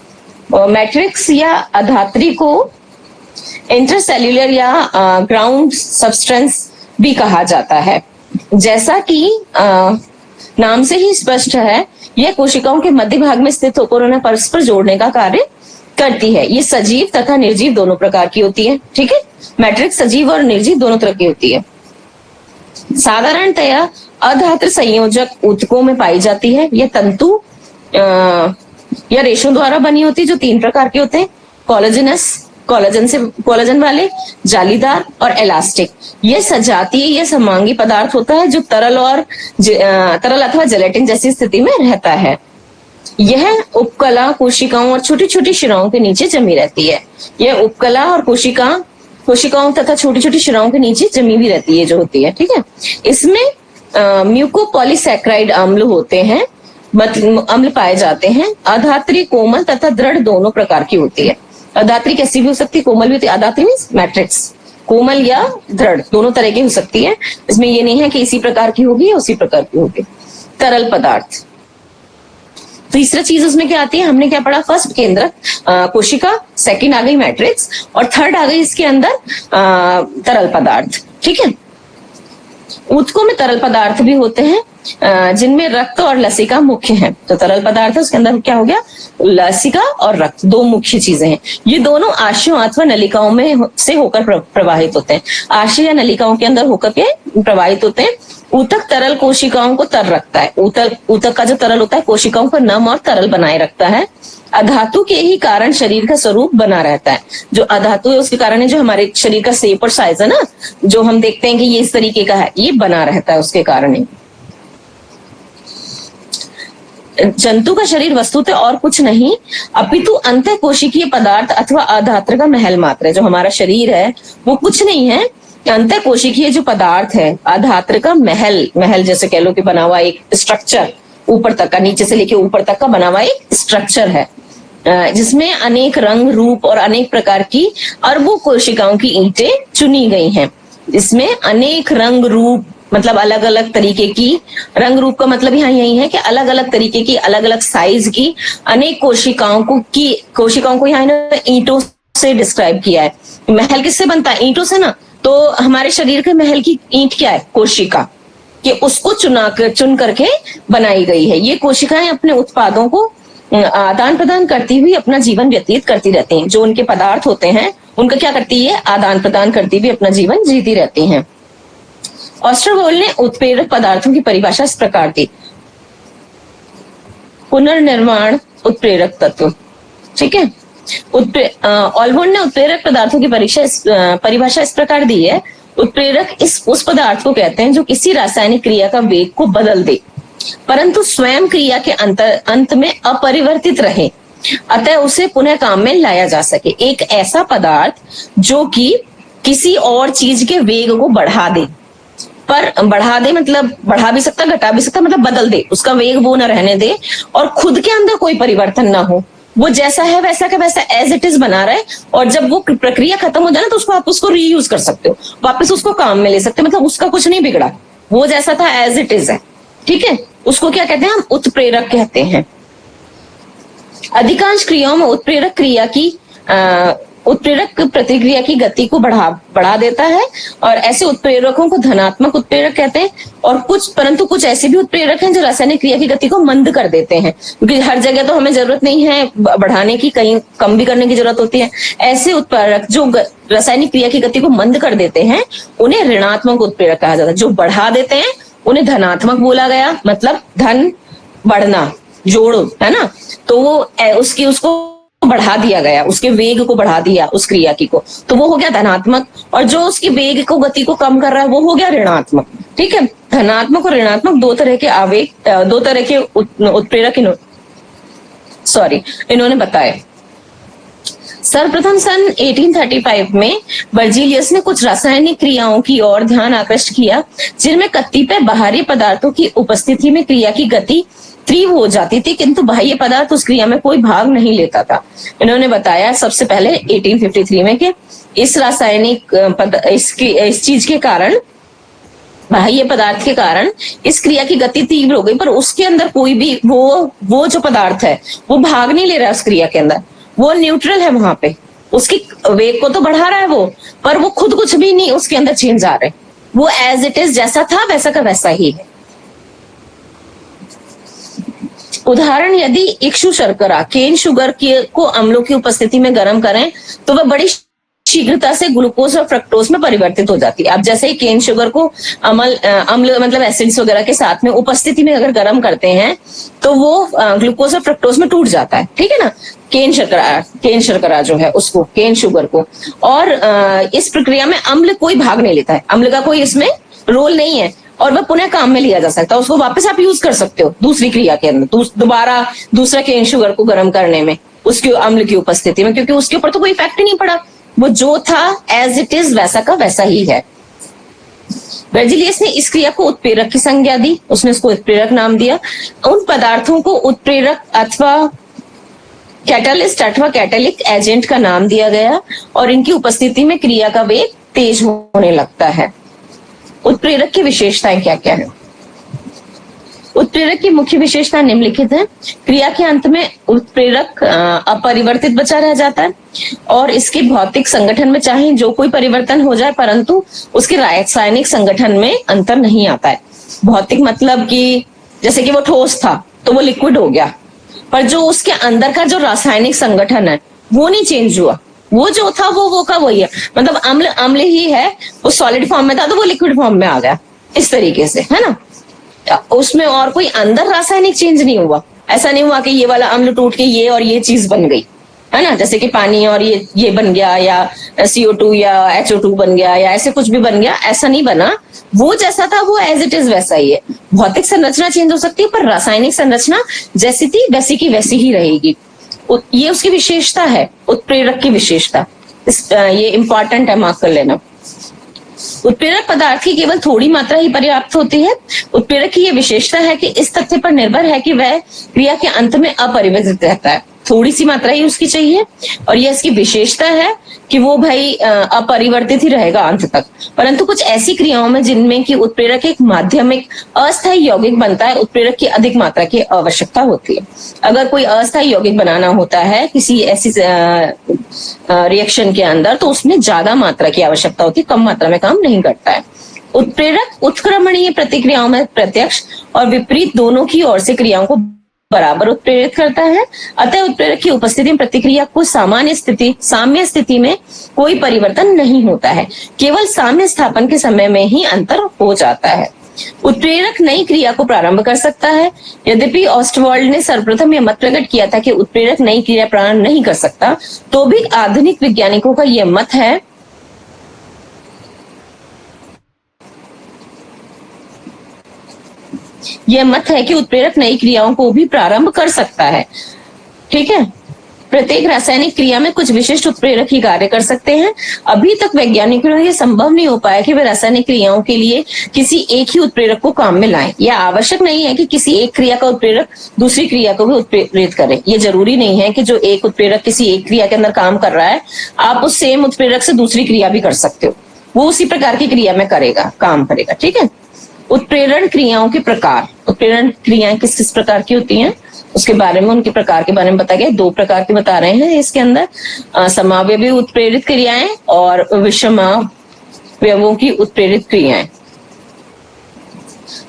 और मैट्रिक्स या अधात्री को इंटरसेल्यूलर या ग्राउंड सब्सटेंस भी कहा जाता है। जैसा कि नाम से ही स्पष्ट है, यह कोशिकाओं के मध्य भाग में स्थित होकर उन्हें परस्पर जोड़ने का कार्य करती है। ये सजीव तथा निर्जीव दोनों प्रकार की होती है। ठीक है, मैट्रिक्स सजीव और निर्जीव दोनों तरह की होती है। साधारणतया अधात्र संयोजक ऊतकों में पाई जाती है। यह तंतु या रेशों द्वारा बनी होती है, जो 3 प्रकार के होते हैं: कोलेजन वाले, जालीदार और इलास्टिक। यह सजातीय या समांगी पदार्थ होता है जो तरल अथवा जेलेटिन जैसी स्थिति में रहता है। यह उपकला कोशिकाओं और छोटी छोटी शिराओं के नीचे जमी रहती है। यह उपकला और कोशिकाओं तथा छोटी छोटी शिराओं के नीचे जमी भी रहती है, जो होती है। ठीक है, इसमें म्यूकोपॉलीसैकेराइड अम्ल होते हैं, अम्ल पाए जाते हैं। अधात्री कोमल तथा दृढ़ दोनों प्रकार की होती है। अधात्री कैसी भी हो सकती है, कोमल भी होती है। अधात्री मीन्स मैट्रिक्स, कोमल या दृढ़ दोनों तरह की हो सकती है। इसमें ये नहीं है कि इसी प्रकार की होगी या उसी प्रकार की होगी। तरल पदार्थ, तीसरा चीज उसमें क्या आती है, हमने क्या पढ़ा? फर्स्ट केंद्रक कोशिका, सेकंड आ गई मैट्रिक्स और थर्ड आ गई इसके अंदर तरल पदार्थ। ठीक है, ऊतकों में तरल पदार्थ भी होते हैं जिनमें रक्त और लसिका मुख्य है। तो तरल पदार्थ है, उसके अंदर क्या हो गया? लसिका और रक्त, 2 मुख्य चीजें हैं। ये दोनों आशयों अथवा नलिकाओं में से होकर प्रवाहित होते हैं। आशय या नलिकाओं के अंदर होकर के प्रवाहित होते हैं। ऊतक तरल कोशिकाओं को तर रखता है। ऊतक का जो तरल होता है कोशिकाओं को नम और तरल बनाए रखता है। अधातु के ही कारण शरीर का स्वरूप बना रहता है। जो अधातु है उसके कारण है जो हमारे शरीर का शेप और साइज है ना, जो हम देखते हैं कि ये इस तरीके का है, ये बना रहता है उसके कारण ही। जंतु का शरीर वस्तुतः और कुछ नहीं अपितु अंतःकोशिकीय पदार्थ अथवा अधात्र का महल मात्र है। जो हमारा शरीर है वो कुछ नहीं है, अंतःकोशिकीय जो पदार्थ है, अधात्र का महल जैसे कह लो कि बना हुआ एक स्ट्रक्चर, ऊपर तक का, नीचे से लेके ऊपर तक का बना हुआ एक स्ट्रक्चर है, जिसमें अनेक रंग रूप और अनेक प्रकार की अरबों कोशिकाओं की ईंटें चुनी गई हैं। इसमें अनेक रंग रूप मतलब अलग अलग तरीके की, रंग रूप का मतलब यहाँ यही है कि अलग अलग तरीके की, अलग अलग साइज की अनेक कोशिकाओं को यहाँ ईंटों से डिस्क्राइब किया है। महल किससे बनता है? ईंटों से ना। तो हमारे शरीर के महल की ईंट क्या है? कोशिका, कि उसको चुन करके बनाई गई है। ये कोशिकाएं अपने उत्पादों को आदान प्रदान करती हुई अपना जीवन व्यतीत करती रहती हैं। जो उनके पदार्थ होते हैं उनका क्या करती है? आदान प्रदान करती हुई अपना जीवन जीती रहती हैं। ऑस्टरवोल ने उत्प्रेरक पदार्थों की परिभाषा इस प्रकार दी: पुनर्निर्माण उत्प्रेरक तत्व। ठीक है, ऑलवोन ने उत्प्रेरक पदार्थों की परिभाषा इस प्रकार दी है: उत्प्रेरक उस पदार्थ को कहते हैं जो किसी रासायनिक क्रिया का वेग को बदल दे परंतु स्वयं क्रिया के अंत में अपरिवर्तित रहे, अतः उसे पुनः काम में लाया जा सके। एक ऐसा पदार्थ जो कि किसी और चीज के वेग को बढ़ा दे, पर बढ़ा दे मतलब बढ़ा भी सकता, घटा भी सकता, मतलब बदल दे, उसका वेग वो न रहने दे और खुद के अंदर कोई परिवर्तन ना हो, वो जैसा है वैसा का वैसा एज इट इज बना रहे, और जब वो प्रक्रिया खत्म हो जाए ना तो उसको आप उसको रीयूज कर सकते हो, वापस उसको काम में ले सकते हो, मतलब उसका कुछ नहीं बिगड़ा, वो जैसा था एज इट इज है। ठीक है, उसको क्या कहते हैं? हम उत्प्रेरक कहते हैं। अधिकांश क्रियाओं में उत्प्रेरक प्रतिक्रिया की गति को बढ़ा देता है और ऐसे उत्प्रेरकों को धनात्मक उत्प्रेरक कहते हैं। और परंतु कुछ ऐसे भी उत्प्रेरक हैं जो रासायनिक क्रिया की गति को मंद कर देते हैं, क्योंकि हर जगह तो हमें जरूरत नहीं है बढ़ाने की, कहीं कम भी करने की जरूरत होती है। ऐसे उत्प्रेरक जो रासायनिक क्रिया की गति को मंद कर देते हैं उन्हें ऋणात्मक उत्प्रेरक कहा जाता है। जो बढ़ा देते हैं उन्हें धनात्मक बोला गया, मतलब धन बढ़ना, जोड़ो, है ना, तो वो उसको बढ़ा दिया गया, उसके वेग को बढ़ा दिया उस क्रिया की को, तो वो हो गया धनात्मक। और जो उसकी वेग को गति को कम कर रहा है वो हो गया ऋणात्मक। ठीक है, धनात्मक और ऋणात्मक दो तरह के उत्प्रेरक इन्होंने बताए। सर्वप्रथम सन 1835 में बर्जीलियस ने कुछ रासायनिक क्रियाओं की ओर ध्यान आकृष्ट किया जिनमें कतिपय बाहरी पदार्थों की उपस्थिति में क्रिया की गति तीव्र हो जाती थी, किंतु बाह्य पदार्थ उस क्रिया में कोई भाग नहीं लेता था। इन्होंने बताया सबसे पहले 1853 में कि इस रासायनिक इस चीज के कारण बाह्य पदार्थ के कारण इस क्रिया की गति तीव्र हो गई, पर उसके अंदर कोई भी वो जो पदार्थ है वो भाग नहीं ले रहा है उस क्रिया के अंदर, वो न्यूट्रल है वहां पे। उसकी वेग को तो बढ़ा रहा है वो, पर वो खुद कुछ भी नहीं उसके अंदर चेंज आ रहे, वो एज इट इज जैसा था वैसा का वैसा ही है। उदाहरण, यदि इक्षु शर्करा केन शुगर को अम्लों की उपस्थिति में गर्म करें तो वह बड़ी शीघ्रता से ग्लूकोज और फ्रक्टोज में परिवर्तित हो जाती है। आप जैसे ही केन शुगर को अम्ल मतलब एसिड्स वगैरह के साथ में उपस्थिति में अगर गर्म करते हैं तो वो ग्लूकोज और फ्रक्टोज में टूट जाता है, ठीक है ना, केन शर्करा जो है उसको, केन शुगर को। और इस प्रक्रिया में अम्ल कोई भाग नहीं लेता है, अम्ल का कोई इसमें रोल नहीं है और वह पुनः काम में लिया जा सकता है। उसको वापस आप यूज कर सकते हो दूसरी क्रिया के अंदर, दोबारा दूसरा केन शुगर को गर्म करने में उसके अम्ल की उपस्थिति में, क्योंकि उसके ऊपर तो कोई इफेक्ट ही नहीं पड़ा, वो जो था एज इट इज वैसा का वैसा ही है। बेर्जेलियस ने इस क्रिया को उत्प्रेरक की संज्ञा दी, उसने उसको उत्प्रेरक नाम दिया। उन पदार्थों को उत्प्रेरक अथवा कैटालिस्ट अथवा कैटालिक एजेंट का नाम दिया गया और इनकी उपस्थिति में क्रिया का वेग तेज होने लगता है। उत्प्रेरक की विशेषताएं क्या क्या है? उत्प्रेरक की मुख्य विशेषता निम्नलिखित है। क्रिया के अंत में उत्प्रेरक अपरिवर्तित बचा रह जाता है और इसके भौतिक संगठन में चाहे जो कोई परिवर्तन हो जाए परंतु उसके रासायनिक संगठन में अंतर नहीं आता है। भौतिक मतलब कि जैसे कि वो ठोस था तो वो लिक्विड हो गया, पर जो उसके अंदर का जो रासायनिक संगठन है वो नहीं चेंज हुआ, वो जो था वो का वही है। मतलब अम्ल ही है, वो सॉलिड फॉर्म में था तो वो लिक्विड फॉर्म में आ गया, इस तरीके से, है ना। उसमें और कोई अंदर रासायनिक चेंज नहीं हुआ। ऐसा नहीं हुआ कि ये वाला अम्ल टूट के ये और ये चीज बन गई, है ना, जैसे कि पानी और ये बन गया या CO2 या HO2 बन गया या ऐसे कुछ भी बन गया, ऐसा नहीं बना। वो जैसा था वो एज इट इज वैसा ही है। भौतिक संरचना चेंज हो सकती है पर रासायनिक संरचना जैसी थी वैसी की वैसी ही रहेगी। ये उसकी विशेषता है, उत्प्रेरक की विशेषता। ये इंपॉर्टेंट है, मार्क कर लेना। उत्प्रेरक पदार्थ की केवल थोड़ी मात्रा ही पर्याप्त होती है। उत्प्रेरक की यह विशेषता है कि इस तथ्य पर निर्भर है कि वह क्रिया के अंत में अपरिवर्तित रहता है, थोड़ी सी मात्रा ही उसकी चाहिए। और यह इसकी विशेषता है कि वो भाई अपरिवर्तित ही रहेगा अंत तक। परंतु कुछ ऐसी क्रियाओं में जिनमें कि उत्प्रेरक एक माध्यमिक अस्थायी यौगिक बनता है, उत्प्रेरक की अधिक मात्रा की आवश्यकता होती है। अगर कोई अस्थायी यौगिक बनाना होता है किसी ऐसी रिएक्शन के अंदर तो उसमें ज्यादा मात्रा की आवश्यकता होती है, कम मात्रा में काम नहीं करता है। उत्प्रेरक उत्क्रमणीय प्रतिक्रियाओं में प्रत्यक्ष और विपरीत दोनों की ओर से क्रियाओं को बराबर उत्प्रेरित करता है। अतः उत्प्रेरक की उपस्थिति में प्रतिक्रिया को साम्य स्थिति में कोई परिवर्तन नहीं होता है, केवल साम्य स्थापन के समय में ही अंतर हो जाता है। उत्प्रेरक नई क्रिया को प्रारंभ कर सकता है। यद्यपि ऑस्टवाल्ड ने सर्वप्रथम यह मत प्रकट किया था कि उत्प्रेरक नई क्रिया प्रारंभ नहीं कर सकता, तो भी आधुनिक वैज्ञानिकों का यह मत है कि उत्प्रेरक नई क्रियाओं को भी प्रारंभ कर सकता है। ठीक है, प्रत्येक रासायनिक क्रिया में कुछ विशिष्ट उत्प्रेरक ही कार्य कर सकते हैं। अभी तक वैज्ञानिकों ये संभव नहीं हो पाया कि वे रासायनिक क्रियाओं के लिए किसी एक ही उत्प्रेरक को काम में लाएं। यह आवश्यक नहीं है कि किसी एक क्रिया का उत्प्रेरक दूसरी क्रिया को भी उत्प्रेरित करे। ये जरूरी नहीं है कि जो एक उत्प्रेरक किसी एक क्रिया के अंदर काम कर रहा है आप उस सेम उत्प्रेरक से दूसरी क्रिया भी कर सकते हो, वो उसी प्रकार की क्रिया में काम करेगा। ठीक है। उत्प्रेरण क्रियाओं के प्रकार, उत्प्रेरण क्रियाएं किस किस प्रकार की होती हैं उसके बारे में, उनके प्रकार के बारे में बताया गया। 2 प्रकार के बता रहे हैं इसके अंदर, समावयवी उत्प्रेरित क्रियाएं और विषमावयवों की उत्प्रेरित क्रियाएं।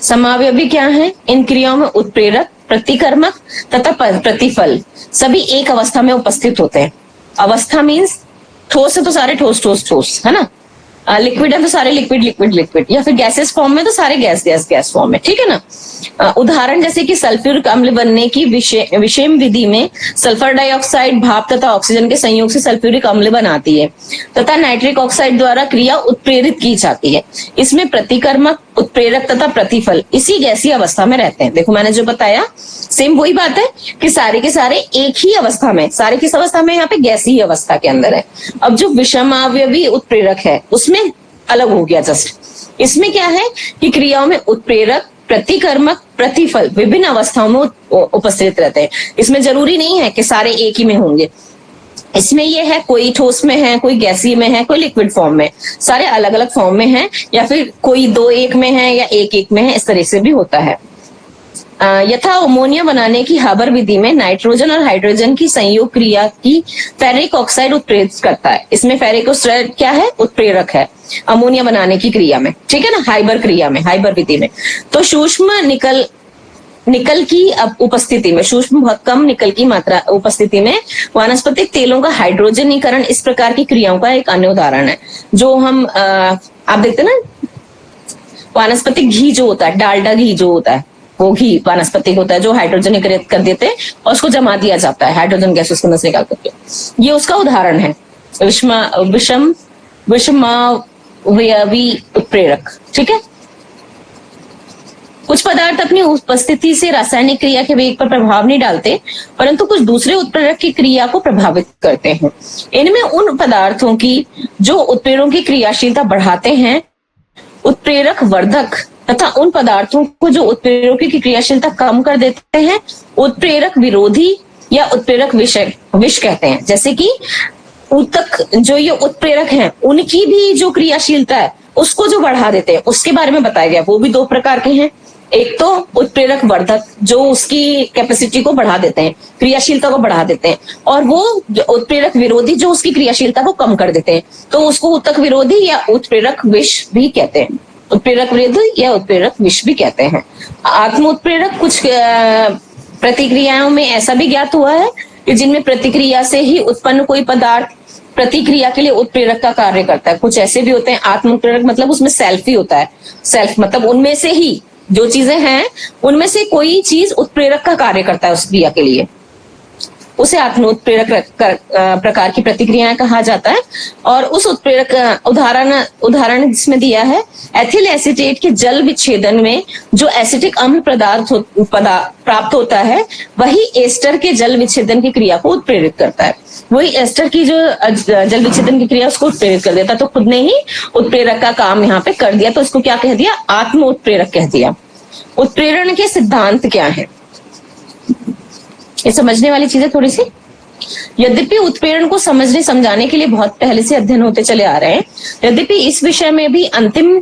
समावयवी क्या है? इन क्रियाओं में उत्प्रेरक, प्रतिकर्मक तथा प्रतिफल सभी एक अवस्था में उपस्थित होते हैं। अवस्था मीन्स ठोस है तो सारे ठोस, है ना, लिक्विड है तो सारे लिक्विड, या फिर गैसेस फॉर्म में तो सारे गैस फॉर्म में। ठीक है ना। उदाहरण जैसे कि सल्फ्यूरिक अम्ल बनने की विषम विधि में सल्फर डाइऑक्साइड भाप तथा ऑक्सीजन के संयोग से सल्फ्यूरिक अम्ल बनाती है तथा नाइट्रिक ऑक्साइड द्वारा क्रिया उत्प्रेरित की जाती है। इसमें प्रतिकर्मक, उत्प्रेरक तथा प्रतिफल इसी गैसीय अवस्था में रहते हैं। देखो मैंने जो बताया सेम वही बात है कि सारे के सारे एक ही अवस्था में, सारे किस अवस्था में, यहाँ पे गैसीय अवस्था के अंदर है। अब जो विषमावयवी उत्प्रेरक है उसमें अलग हो गया जस्ट। इसमें क्या है कि क्रियाओं में उत्प्रेरक, प्रतिकर्मक, प्रतिफल विभिन्न अवस्थाओं में उपस्थित रहते हैं। इसमें जरूरी नहीं है कि सारे एक ही में होंगे। इसमें ये है कोई ठोस में है, कोई गैसीय में है, कोई लिक्विड फॉर्म में, सारे अलग अलग फॉर्म में हैं, या फिर कोई 2-1 में है या 1-1 में है, इस तरह से भी होता है। यथा अमोनिया बनाने की हाबर विधि में नाइट्रोजन और हाइड्रोजन की संयोग क्रिया की फेरिक ऑक्साइड उत्प्रेरित करता है। इसमें फेरिक ऑक्साइड क्या है? उत्प्रेरक है अमोनिया बनाने की क्रिया में, ठीक है ना, हाइबर क्रिया में, हाइबर विधि में। तो सूक्ष्म निकल की उपस्थिति में, सूक्ष्म बहुत कम निकल की मात्रा उपस्थिति में वानस्पतिक तेलों का हाइड्रोजनीकरण इस प्रकार की क्रियाओं का एक अन्य उदाहरण है। जो हम आप देखते ना, वानस्पतिक घी जो होता है, डालडा घी जो होता है, वो घी वानस्पतिक होता है जो हाइड्रोजनीकृत कर देते हैं और उसको जमा दिया जाता है, हाइड्रोजन गैस उसके अंदर से निकाल करके। ये उसका उदाहरण है, विषमावयवी उत्प्रेरक, ठीक है। कुछ पदार्थ अपनी उपस्थिति से रासायनिक क्रिया के वेग पर प्रभाव नहीं डालते, परंतु कुछ दूसरे उत्प्रेरक की क्रिया को प्रभावित करते हैं। इनमें उन पदार्थों की जो उत्प्रेरकों की क्रियाशीलता बढ़ाते हैं, उत्प्रेरक वर्धक, तथा उन पदार्थों को जो उत्प्रेरकों की क्रियाशीलता कम कर देते हैं, उत्प्रेरक विरोधी या उत्प्रेरक विष कहते हैं। जैसे कि ऊतक, जो ये उत्प्रेरक हैं, उनकी भी जो क्रियाशीलता है उसको जो बढ़ा देते हैं, उसके बारे में बताया गया। वो भी 2 प्रकार के हैं। एक तो उत्प्रेरक वर्धक, जो उसकी कैपेसिटी को बढ़ा देते हैं, क्रियाशीलता को बढ़ा देते हैं, और वो उत्प्रेरक विरोधी, जो उसकी क्रियाशीलता को कम कर देते हैं, तो उसको ऊतक विरोधी या उत्प्रेरक विष भी कहते हैं। उत्प्रेरक विरोधी या उत्प्रेरक विष भी कहते हैं। आत्म उत्प्रेरक कुछ प्रतिक्रियाओं में ऐसा भी ज्ञात हुआ है कि जिनमें प्रतिक्रिया से ही उत्पन्न कोई पदार्थ प्रतिक्रिया के लिए उत्प्रेरक का कार्य करता है। कुछ ऐसे भी होते हैं आत्म उत्प्रेरक, मतलब उसमें सेल्फ ही होता है। सेल्फ मतलब उनमें से ही जो चीजें हैं, उनमें से कोई चीज उत्प्रेरक का कार्य करता है उस क्रिया के लिए, उसे आत्म उत्प्रेरक प्रकार की प्रतिक्रियाएं कहा जाता है। और उस उत्प्रेरक उदाहरण जिसमें दिया है, एथिल एसीटेट के जल विच्छेदन में जो एसिटिक अम्ल पदार्थ प्राप्त होता है, वही एस्टर के जल विच्छेदन की क्रिया को उत्प्रेरित करता है। वही एस्टर की जो जल विच्छेदन की क्रिया उसको उत्प्रेरित कर देता है। तो खुद ने ही उत्प्रेरक का काम यहाँ पे कर दिया, तो इसको क्या कह दिया? आत्म उत्प्रेरक कह दिया। उत्प्रेरण के सिद्धांत क्या है, ये समझने वाली चीजें थोड़ी सी। यद्यपि उत्प्रेरण को समझाने के लिए बहुत पहले से अध्ययन होते चले आ रहे हैं, यद्यपि इस विषय में भी अंतिम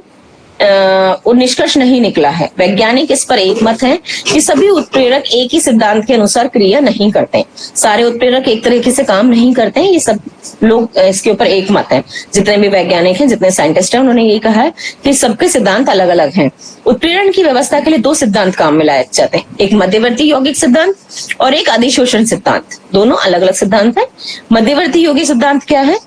निष्कर्ष नहीं निकला है। वैज्ञानिक इस पर एक मत है कि सभी उत्प्रेरक एक ही सिद्धांत के अनुसार क्रिया नहीं करते। सारे उत्प्रेरक एक तरीके से काम नहीं करते हैं, ये सब लोग इसके ऊपर एक मत है। जितने भी वैज्ञानिक हैं, जितने साइंटिस्ट हैं, उन्होंने यही कहा है कि सबके सिद्धांत अलग अलग हैं। उत्प्रेरण की व्यवस्था के लिए 2 सिद्धांत काम में लाए जाते हैं, एक मध्यवर्ती यौगिक सिद्धांत और एक अधिशोषण सिद्धांत। दोनों अलग अलग सिद्धांत है। मध्यवर्ती यौगिक सिद्धांत क्या है?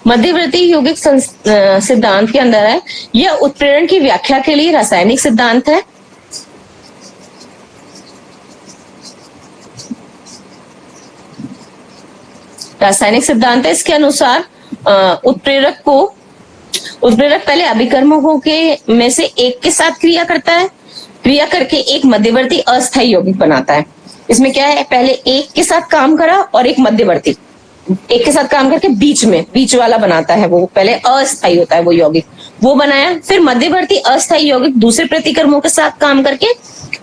मध्यवर्ती यौगिक सिद्धांत के अंदर है, यह उत्प्रेरण की व्याख्या के लिए रासायनिक सिद्धांत है। रासायनिक सिद्धांत है। इसके अनुसार उत्प्रेरक पहले अभिकर्मकों के में से एक के साथ क्रिया करता है, क्रिया करके एक मध्यवर्ती अस्थायी यौगिक बनाता है। इसमें क्या है, पहले एक के साथ काम करा और एक मध्यवर्ती एक के साथ काम करके बीच वाला बनाता है। वो पहले अस्थायी होता है वो यौगिक, वो बनाया। फिर मध्यवर्ती अस्थायी यौगिक दूसरे प्रतिकर्मों के साथ काम करके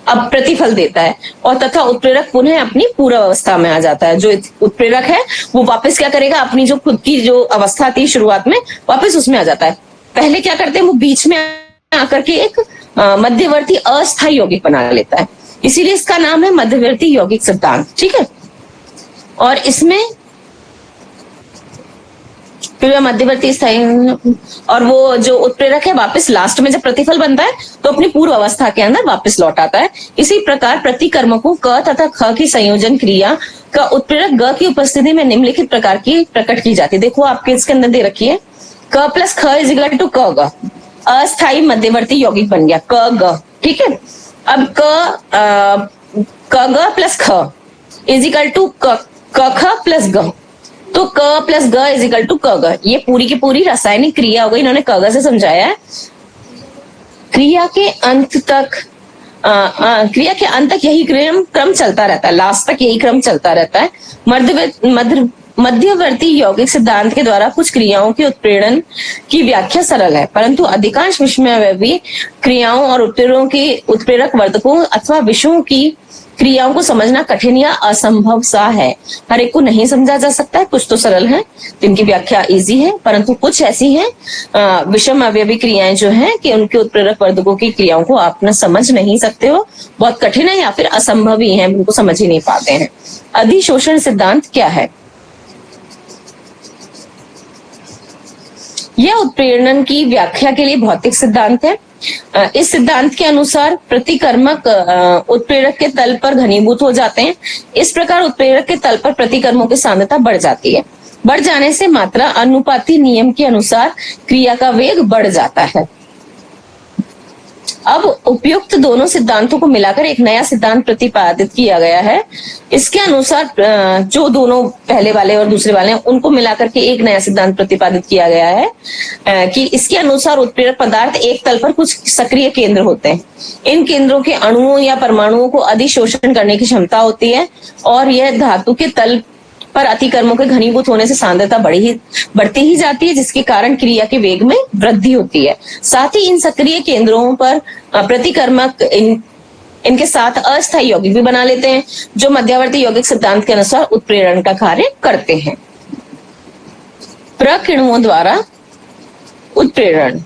अब प्रतिफल देता है, और तथा उत्प्रेरक पुनः अपनी पूर्व अवस्था में आ जाता है। जो उत्प्रेरक है वो वापस क्या करेगा, अपनी जो खुद की जो अवस्था थी शुरुआत में, वापस उसमें आ जाता है। पहले क्या करते हैं, वो बीच में आकर के एक मध्यवर्ती अस्थायी यौगिक बना लेता है। इसीलिए इसका नाम है मध्यवर्ती यौगिक सिद्धांत, ठीक है। और इसमें फिर मध्यवर्ती स्थायी, और वो जो उत्प्रेरक है वापस लास्ट में जब प्रतिफल बनता है तो अपनी पूर्व अवस्था के अंदर वापस लौट आता है। इसी प्रकार प्रतिकर्मकों क तथा ख की संयोजन क्रिया का उत्प्रेरक ग की उपस्थिति में निम्नलिखित प्रकार की प्रकट की जाती है। देखो आपके इसके अंदर दे रखी है, क प्लस ख इज इक्वल टू क ग, अस्थायी मध्यवर्ती यौगिक बन गया क ग, ठीक है। अब क ग प्लस ख इज इक्वल टू क ख प्लस ग, तो क प्लस ग इज इक्वल टू क ग। ये पूरी की पूरी रासायनिक क्रिया हो गई, इन्होंने क ग से समझाया है। क्रिया के अंत तक यही क्रम चलता रहता है, लास्ट तक यही क्रम चलता रहता है। मध्यवर्ती यौगिक सिद्धांत के द्वारा कुछ क्रियाओं के उत्प्रेरण की व्याख्या सरल है, परंतु अधिकांश विषमव्यवी क्रियाओं और उत्प्रेरक वर्धकों अथवा विषयों की क्रियाओं को समझना कठिन या असंभव सा है। हर एक को नहीं समझा जा सकता है। कुछ तो सरल है जिनकी व्याख्या इजी है, परंतु कुछ ऐसी हैं विषम अवयवी क्रियाएं जो हैं कि उनके उत्प्रेरक वर्धकों की क्रियाओं को आप न समझ नहीं सकते हो, बहुत कठिन है या फिर असंभव ही है, उनको समझ ही नहीं पाते हैं। अधिशोषण सिद्धांत क्या है? यह उत्प्रेरण की व्याख्या के लिए भौतिक सिद्धांत है। इस सिद्धांत के अनुसार प्रतिकर्मक उत्प्रेरक के तल पर घनीभूत हो जाते हैं। इस प्रकार उत्प्रेरक के तल पर प्रतिकर्मों की सांद्रता बढ़ जाती है। बढ़ जाने से मात्रा अनुपाती नियम के अनुसार क्रिया का वेग बढ़ जाता है। अब उपयुक्त दोनों सिद्धांतों को मिलाकर एक नया सिद्धांत प्रतिपादित किया गया है। इसके अनुसार जो दोनों पहले वाले और दूसरे वाले हैं उनको मिलाकर के एक नया सिद्धांत प्रतिपादित किया गया है कि इसके अनुसार उत्प्रेरक पदार्थ एक तल पर कुछ सक्रिय केंद्र होते हैं। इन केंद्रों के अणुओं या परमाणुओं को अधिशोषण करने की क्षमता होती है और यह धातु के तल पर अतिकर्मों के घनीभूत होने से सांद्रता बढ़ती ही जाती है, जिसके कारण क्रिया के वेग में वृद्धि होती है। साथ ही इन सक्रिय केंद्रों पर प्रतिकर्मक इनके साथ अस्थायी यौगिक भी बना लेते हैं, जो मध्यवर्ती यौगिक सिद्धांत के अनुसार उत्प्रेरण का कार्य करते हैं। प्रकिण्वों द्वारा उत्प्रेरण।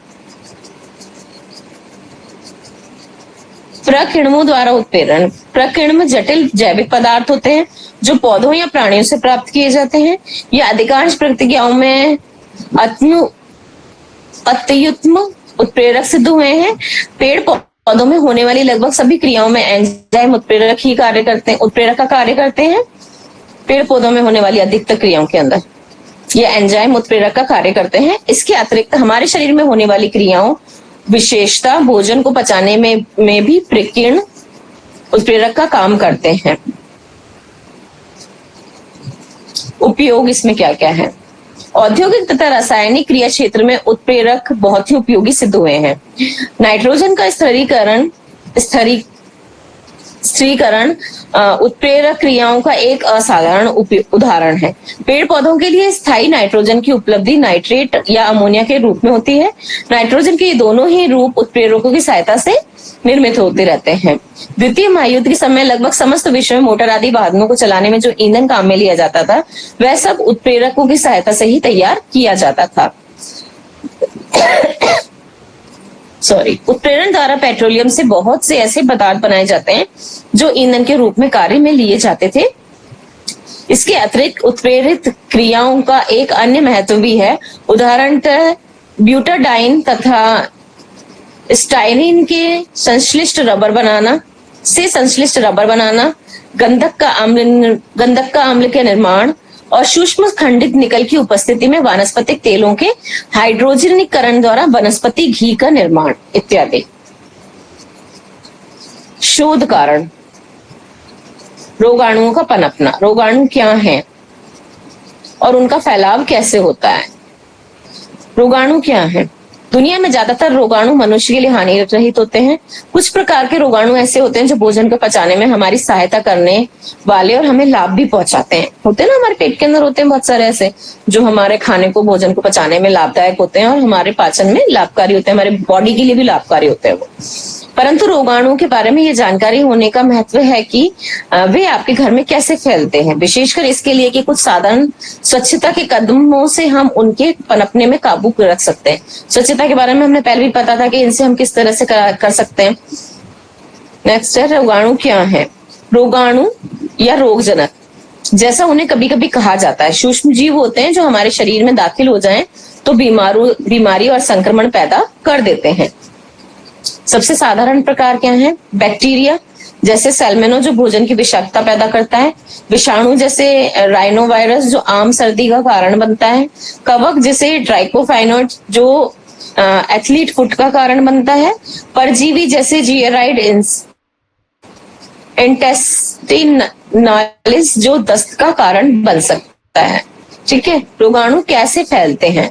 प्रकिण्वों द्वारा उत्प्रेरण। प्रकिण्व जटिल जैविक पदार्थ होते हैं जो पौधों या प्राणियों से प्राप्त किए जाते हैं। यह अधिकांश प्रक्रियाओं में अत्युत्म उत्प्रेरक सिद्ध हुए हैं। पेड़ पौधों में होने वाली लगभग सभी क्रियाओं में एंजाइम उत्प्रेरक का कार्य करते हैं। पेड़ पौधों में होने वाली अधिकतर क्रियाओं के अंदर ये एंजाइम उत्प्रेरक का कार्य करते हैं। इसके अतिरिक्त हमारे शरीर में होने वाली क्रियाओं, विशेषता भोजन को पचाने में भी प्रकीर्ण उत्प्रेरक का काम करते हैं। उपयोग इसमें क्या क्या है? औद्योगिक तथा रासायनिक क्रिया क्षेत्र में उत्प्रेरक बहुत ही उपयोगी सिद्ध हुए हैं। नाइट्रोजन का स्थिरीकरण उत्प्रेरक क्रियाओं का एक असाधारण उदाहरण है। पेड़ पौधों के लिए स्थायी नाइट्रोजन की उपलब्धि नाइट्रेट या अमोनिया के रूप में होती है। नाइट्रोजन के ये दोनों ही रूप उत्प्रेरकों की सहायता से निर्मित होते रहते हैं। द्वितीय महायुद्ध के समय लगभग समस्त विश्व में मोटर आदि वाहनों को चलाने में जो ईंधन काम में लिया जाता था, वह सब उत्प्रेरकों की सहायता से ही तैयार किया जाता था। उत्प्रेरण द्वारा पेट्रोलियम से बहुत से ऐसे पदार्थ बनाए जाते हैं जो ईंधन के रूप में कार्य में लिए जाते थे। इसके अतिरिक्त उत्प्रेरित क्रियाओं का एक अन्य महत्व भी है। उदाहरणतः ब्यूटाडाइन तथा स्टाइरिन के संश्लिष्ट रबर बनाना, गंधक का अम्ल के निर्माण और सूक्ष्म खंडित निकल की उपस्थिति में वानस्पतिक तेलों के हाइड्रोजनीकरण द्वारा वनस्पति घी का निर्माण इत्यादि। शोध कारण। रोगाणुओं का पनपना। रोगाणु क्या हैं और उनका फैलाव कैसे होता है? रोगाणु क्या है? दुनिया में ज्यादातर रोगाणु मनुष्य के लिए हानि रहित होते हैं। कुछ प्रकार के रोगाणु ऐसे होते हैं जो भोजन को पचाने में हमारी सहायता करने वाले और हमें लाभ भी पहुंचाते हैं। होते हैं ना, हमारे पेट के अंदर होते हैं बहुत सारे ऐसे जो हमारे खाने को, भोजन को पचाने में लाभदायक होते हैं और हमारे पाचन में लाभकारी होते हैं, हमारे बॉडी के लिए भी लाभकारी होते हैं वो। परंतु रोगाणुओं के बारे में ये जानकारी होने का महत्व है कि वे आपके घर में कैसे फैलते हैं, विशेषकर इसके लिए कि कुछ साधारण स्वच्छता के कदमों से हम उनके पनपने में काबू रख सकते हैं। स्वच्छता के बारे में हमने पहले भी पता था कि इनसे हम किस तरह से कर सकते हैं। नेक्स्ट है रोगाणु क्या है? रोगाणु या रोगजनक, जैसा उन्हें कभी कभी कहा जाता है, सूक्ष्म जीव होते हैं जो हमारे शरीर में दाखिल हो जाएं तो बीमारी और संक्रमण पैदा कर देते हैं। सबसे साधारण प्रकार क्या है? बैक्टीरिया जैसे सैल्मोनेला जो भोजन की विषाक्तता पैदा करता है, विषाणु जैसे राइनोवायरस जो आम सर्दी का कारण बनता है, कवक जैसे ट्राइकोफाइनोइड जो एथलीट फुट का कारण बनता है, परजीवी जैसे जीएराइड इंटेस्टिनालिस जो दस्त का कारण बन सकता है। ठीक है, रोगाणु कैसे फैलते हैं?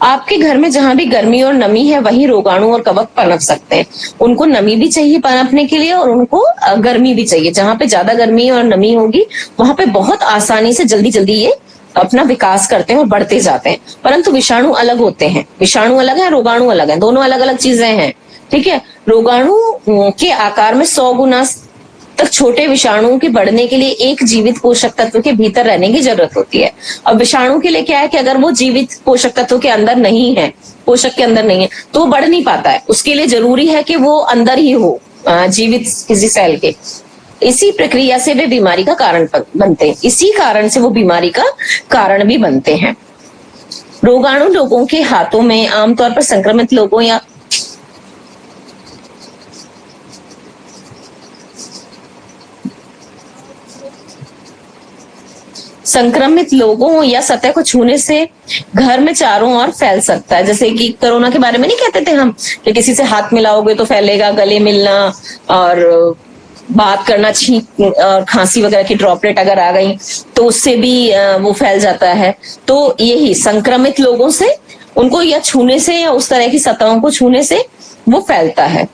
आपके घर में जहां भी गर्मी और नमी है वहीं रोगाणु और कवक पनप सकते हैं। उनको नमी भी चाहिए पनपने के लिए और उनको गर्मी भी चाहिए। जहां पे ज्यादा गर्मी और नमी होगी वहां पे बहुत आसानी से जल्दी ये अपना विकास करते हैं और बढ़ते जाते हैं। परंतु विषाणु अलग होते हैं। विषाणु अलग है, रोगाणु अलग है, दोनों अलग अलग चीजें हैं। ठीक है। रोगाणु के आकार में 100 गुना तक छोटे विषाणुओं के बढ़ने के लिए एक जीवित पोषक तत्व के भीतर रहने की जरूरत होती है। अब विषाणु के लिए क्या है कि अगर वो जीवित पोषक तत्व के अंदर नहीं है, पोषक के अंदर नहीं है, तो वो बढ़ नहीं पाता है। उसके लिए जरूरी है कि वो अंदर ही हो, जीवित किसी सेल के। इसी प्रक्रिया से वे बीमारी का कारण बनते हैं, इसी कारण से वो बीमारी का कारण भी बनते हैं। रोगाणु लोगों के हाथों में आमतौर पर संक्रमित लोगों या सतह को छूने से घर में चारों ओर फैल सकता है। जैसे कि कोरोना के बारे में नहीं कहते थे हम कि किसी से हाथ मिलाओगे तो फैलेगा, गले मिलना और बात करना, छींक और खांसी वगैरह की ड्रॉपलेट अगर आ गई तो उससे भी वो फैल जाता है। तो यही संक्रमित लोगों से, उनको या छूने से या उस तरह की सतहों को छूने से वो फैलता है।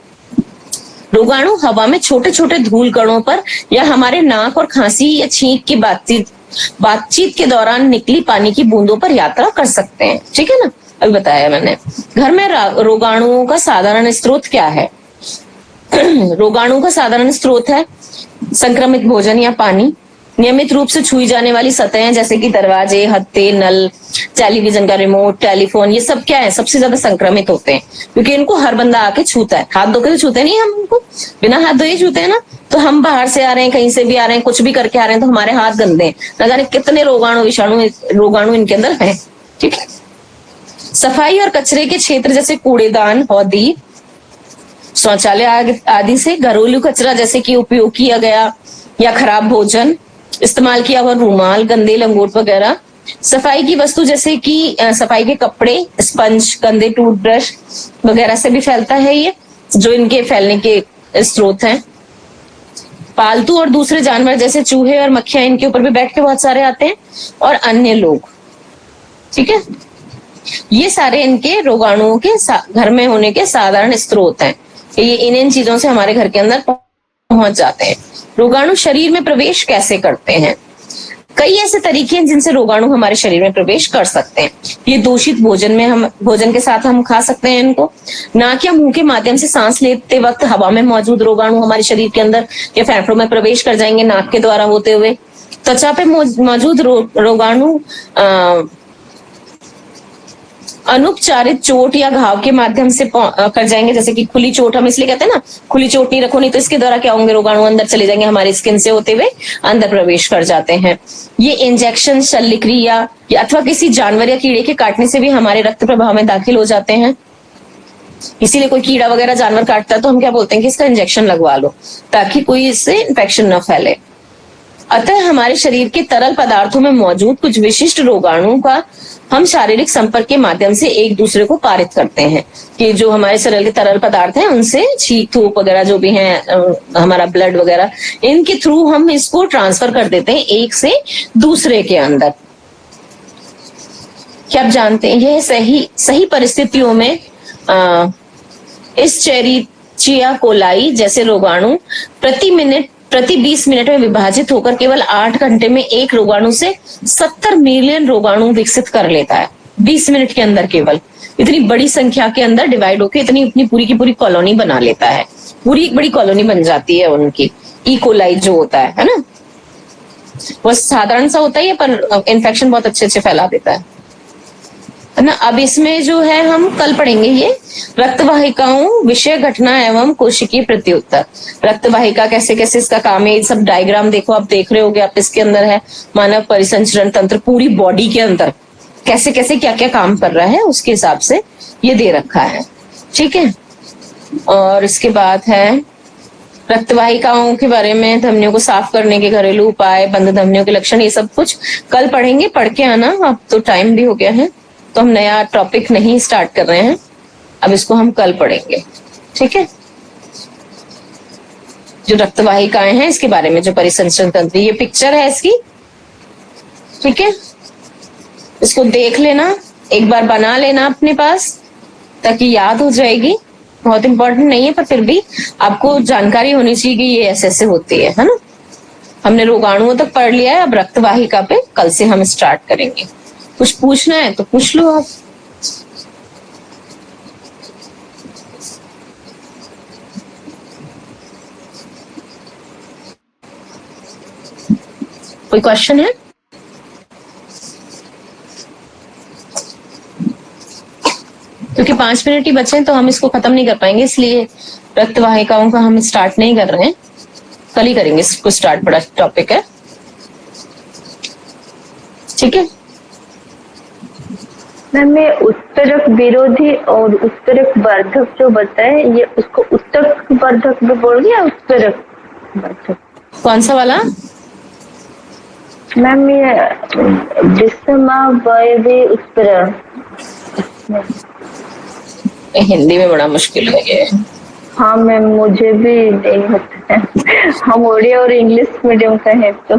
रोगाणु हवा में छोटे छोटे धूल कणों पर या हमारे नाक और खांसी या छींक की बातचीत के दौरान निकली पानी की बूंदों पर यात्रा कर सकते हैं। ठीक है ना, अभी बताया मैंने। घर में रोगाणुओं का साधारण स्रोत क्या है? रोगाणु का साधारण स्रोत है संक्रमित भोजन या पानी, नियमित रूप से छुई जाने वाली सतहें जैसे कि दरवाजे, हत्थे, नल, टेलीविजन का रिमोट, टेलीफोन, ये सब क्या है, सबसे ज्यादा संक्रमित होते हैं क्योंकि इनको हर बंदा आके छूता है। हाथ धो के तो छूते नहीं, हम उनको बिना हाथ धोए छूते हैं ना। तो हम बाहर से आ रहे हैं, कहीं से भी आ रहे हैं, कुछ भी करके आ रहे हैं, तो हमारे हाथ गंदे हैं। न जाने कितने रोगाणु इनके अंदर है। ठीक है। सफाई और कचरे के क्षेत्र जैसे कूड़ेदान, हौदी, शौचालय आदि से घरेलू कचरा जैसे कि उपयोग किया गया या खराब भोजन, इस्तेमाल किया हुआ रूमाल, गंदे लंगोट वगैरह, सफाई की वस्तु जैसे कि सफाई के कपड़े, स्पंज, गंदे टूथब्रश वगैरह से भी फैलता है ये, जो इनके फैलने के स्रोत हैं। पालतू और दूसरे जानवर जैसे चूहे और मक्खियां इनके ऊपर भी बैठ के बहुत सारे आते हैं, और अन्य लोग। ठीक है, ये सारे इनके रोगाणुओं के घर में होने के साधारण स्रोत हैं। ये इन चीजों से हमारे घर के अंदर पहुंच जाते हैं। रोगाणु शरीर में प्रवेश कैसे करते हैं? कई ऐसे तरीके हैं जिनसे रोगाणु हमारे शरीर में प्रवेश कर सकते हैं। ये दूषित भोजन के साथ हम खा सकते हैं इनको, नाक या मुंह के माध्यम से सांस लेते वक्त हवा में मौजूद रोगाणु हमारे शरीर के अंदर या फेफड़ों में प्रवेश कर जाएंगे नाक के द्वारा होते हुए। त्वचा पे मौजूद रोगाणु अनुपचारित चोट या घाव के माध्यम से कर जाएंगे। जैसे कि खुली चोट, हम इसलिए कहते हैं ना खुली चोट नहीं रखो, नहीं तो इसके द्वारा क्या होंगे, रोगाणु अंदर चले जाएंगे, हमारी स्किन से होते हुए अंदर प्रवेश कर जाते हैं। ये इंजेक्शन, शल्यक्रिया या अथवा किसी जानवर या कीड़े के काटने से भी हमारे रक्त प्रवाह में दाखिल हो जाते हैं। इसीलिए कोई कीड़ा वगैरह जानवर काटता है तो हम क्या बोलते हैं कि इसका इंजेक्शन लगवा लो ताकि कोई इससे इन्फेक्शन न फैले। अतः हमारे शरीर के तरल पदार्थों में मौजूद कुछ विशिष्ट रोगाणु का हम शारीरिक संपर्क के माध्यम से एक दूसरे को पारित करते हैं कि जो हमारे शरीर के तरल पदार्थ हैं उनसे छींक थूक वगैरह जो भी हैं, हमारा ब्लड वगैरह, इनके थ्रू हम इसको ट्रांसफर कर देते हैं एक से दूसरे के अंदर। क्या आप जानते हैं यह सही परिस्थितियों में एस्चेरिचिया कोलाई जैसे रोगाणु प्रति 20 मिनट में विभाजित होकर केवल 8 घंटे में एक रोगाणु से 70 मिलियन रोगाणु विकसित कर लेता है। 20 मिनट के अंदर केवल इतनी बड़ी संख्या के अंदर डिवाइड होकर इतनी पूरी की पूरी कॉलोनी बना लेता है। पूरी एक बड़ी कॉलोनी बन जाती है उनकी। ई कोलाई जो होता है ना, वो साधारण सा होता है पर इन्फेक्शन बहुत अच्छे फैला देता है ना। अब इसमें जो है हम कल पढ़ेंगे ये रक्तवाहिकाओं, विषय, घटना एवं कोशिकीय प्रत्युत्तर। रक्तवाहिका कैसे कैसे इसका काम है, ये सब डायग्राम देखो, आप देख रहे होगे, आप इसके अंदर है मानव परिसंचरण तंत्र, पूरी बॉडी के अंदर कैसे कैसे क्या क्या काम कर रहा है उसके हिसाब से ये दे रखा है। ठीक है, और इसके बाद है रक्तवाहिकाओं के बारे में, धमनियों को साफ करने के घरेलू उपाय, बंद धमनियों के लक्षण, ये सब कुछ कल पढ़ेंगे। पढ़ के आना, अब तो टाइम भी हो गया है तो हम नया टॉपिक नहीं स्टार्ट कर रहे हैं, अब इसको हम कल पढ़ेंगे। ठीक है, जो रक्तवाहिकाएं हैं इसके बारे में, जो परिसंचरण तंत्र, ये पिक्चर है इसकी। ठीक है, इसको देख लेना, एक बार बना लेना अपने पास ताकि याद हो जाएगी। बहुत इंपॉर्टेंट नहीं है पर फिर भी आपको जानकारी होनी चाहिए कि ये ऐसे ऐसे होती है ना। हमने रोगाणुओं तक पढ़ लिया है, अब रक्तवाहिका पे कल से हम स्टार्ट करेंगे। कुछ पूछना है तो पूछ लो आप। कोई क्वेश्चन है? क्योंकि 5 मिनट ही बचे हैं तो हम इसको खत्म नहीं कर पाएंगे, इसलिए रक्त वाहिकाओं का हम स्टार्ट नहीं कर रहे हैं, कल ही करेंगे इसको स्टार्ट, बड़ा टॉपिक है। ठीक है मैम, ये उत्प्रेरक विरोधी और उत्प्रेरक वर्धक जो बताए, ये उसको उत्तक वर्धक भी बोल या उत्प्रेरक वर्धक? कौन सा वाला? मैम, ये विषमावयवी उत्प्रेरण हिंदी में बड़ा मुश्किल है ये। हाँ मैम, मुझे भी नहीं होता है, हम उड़िया और इंग्लिश मीडियम का है तो।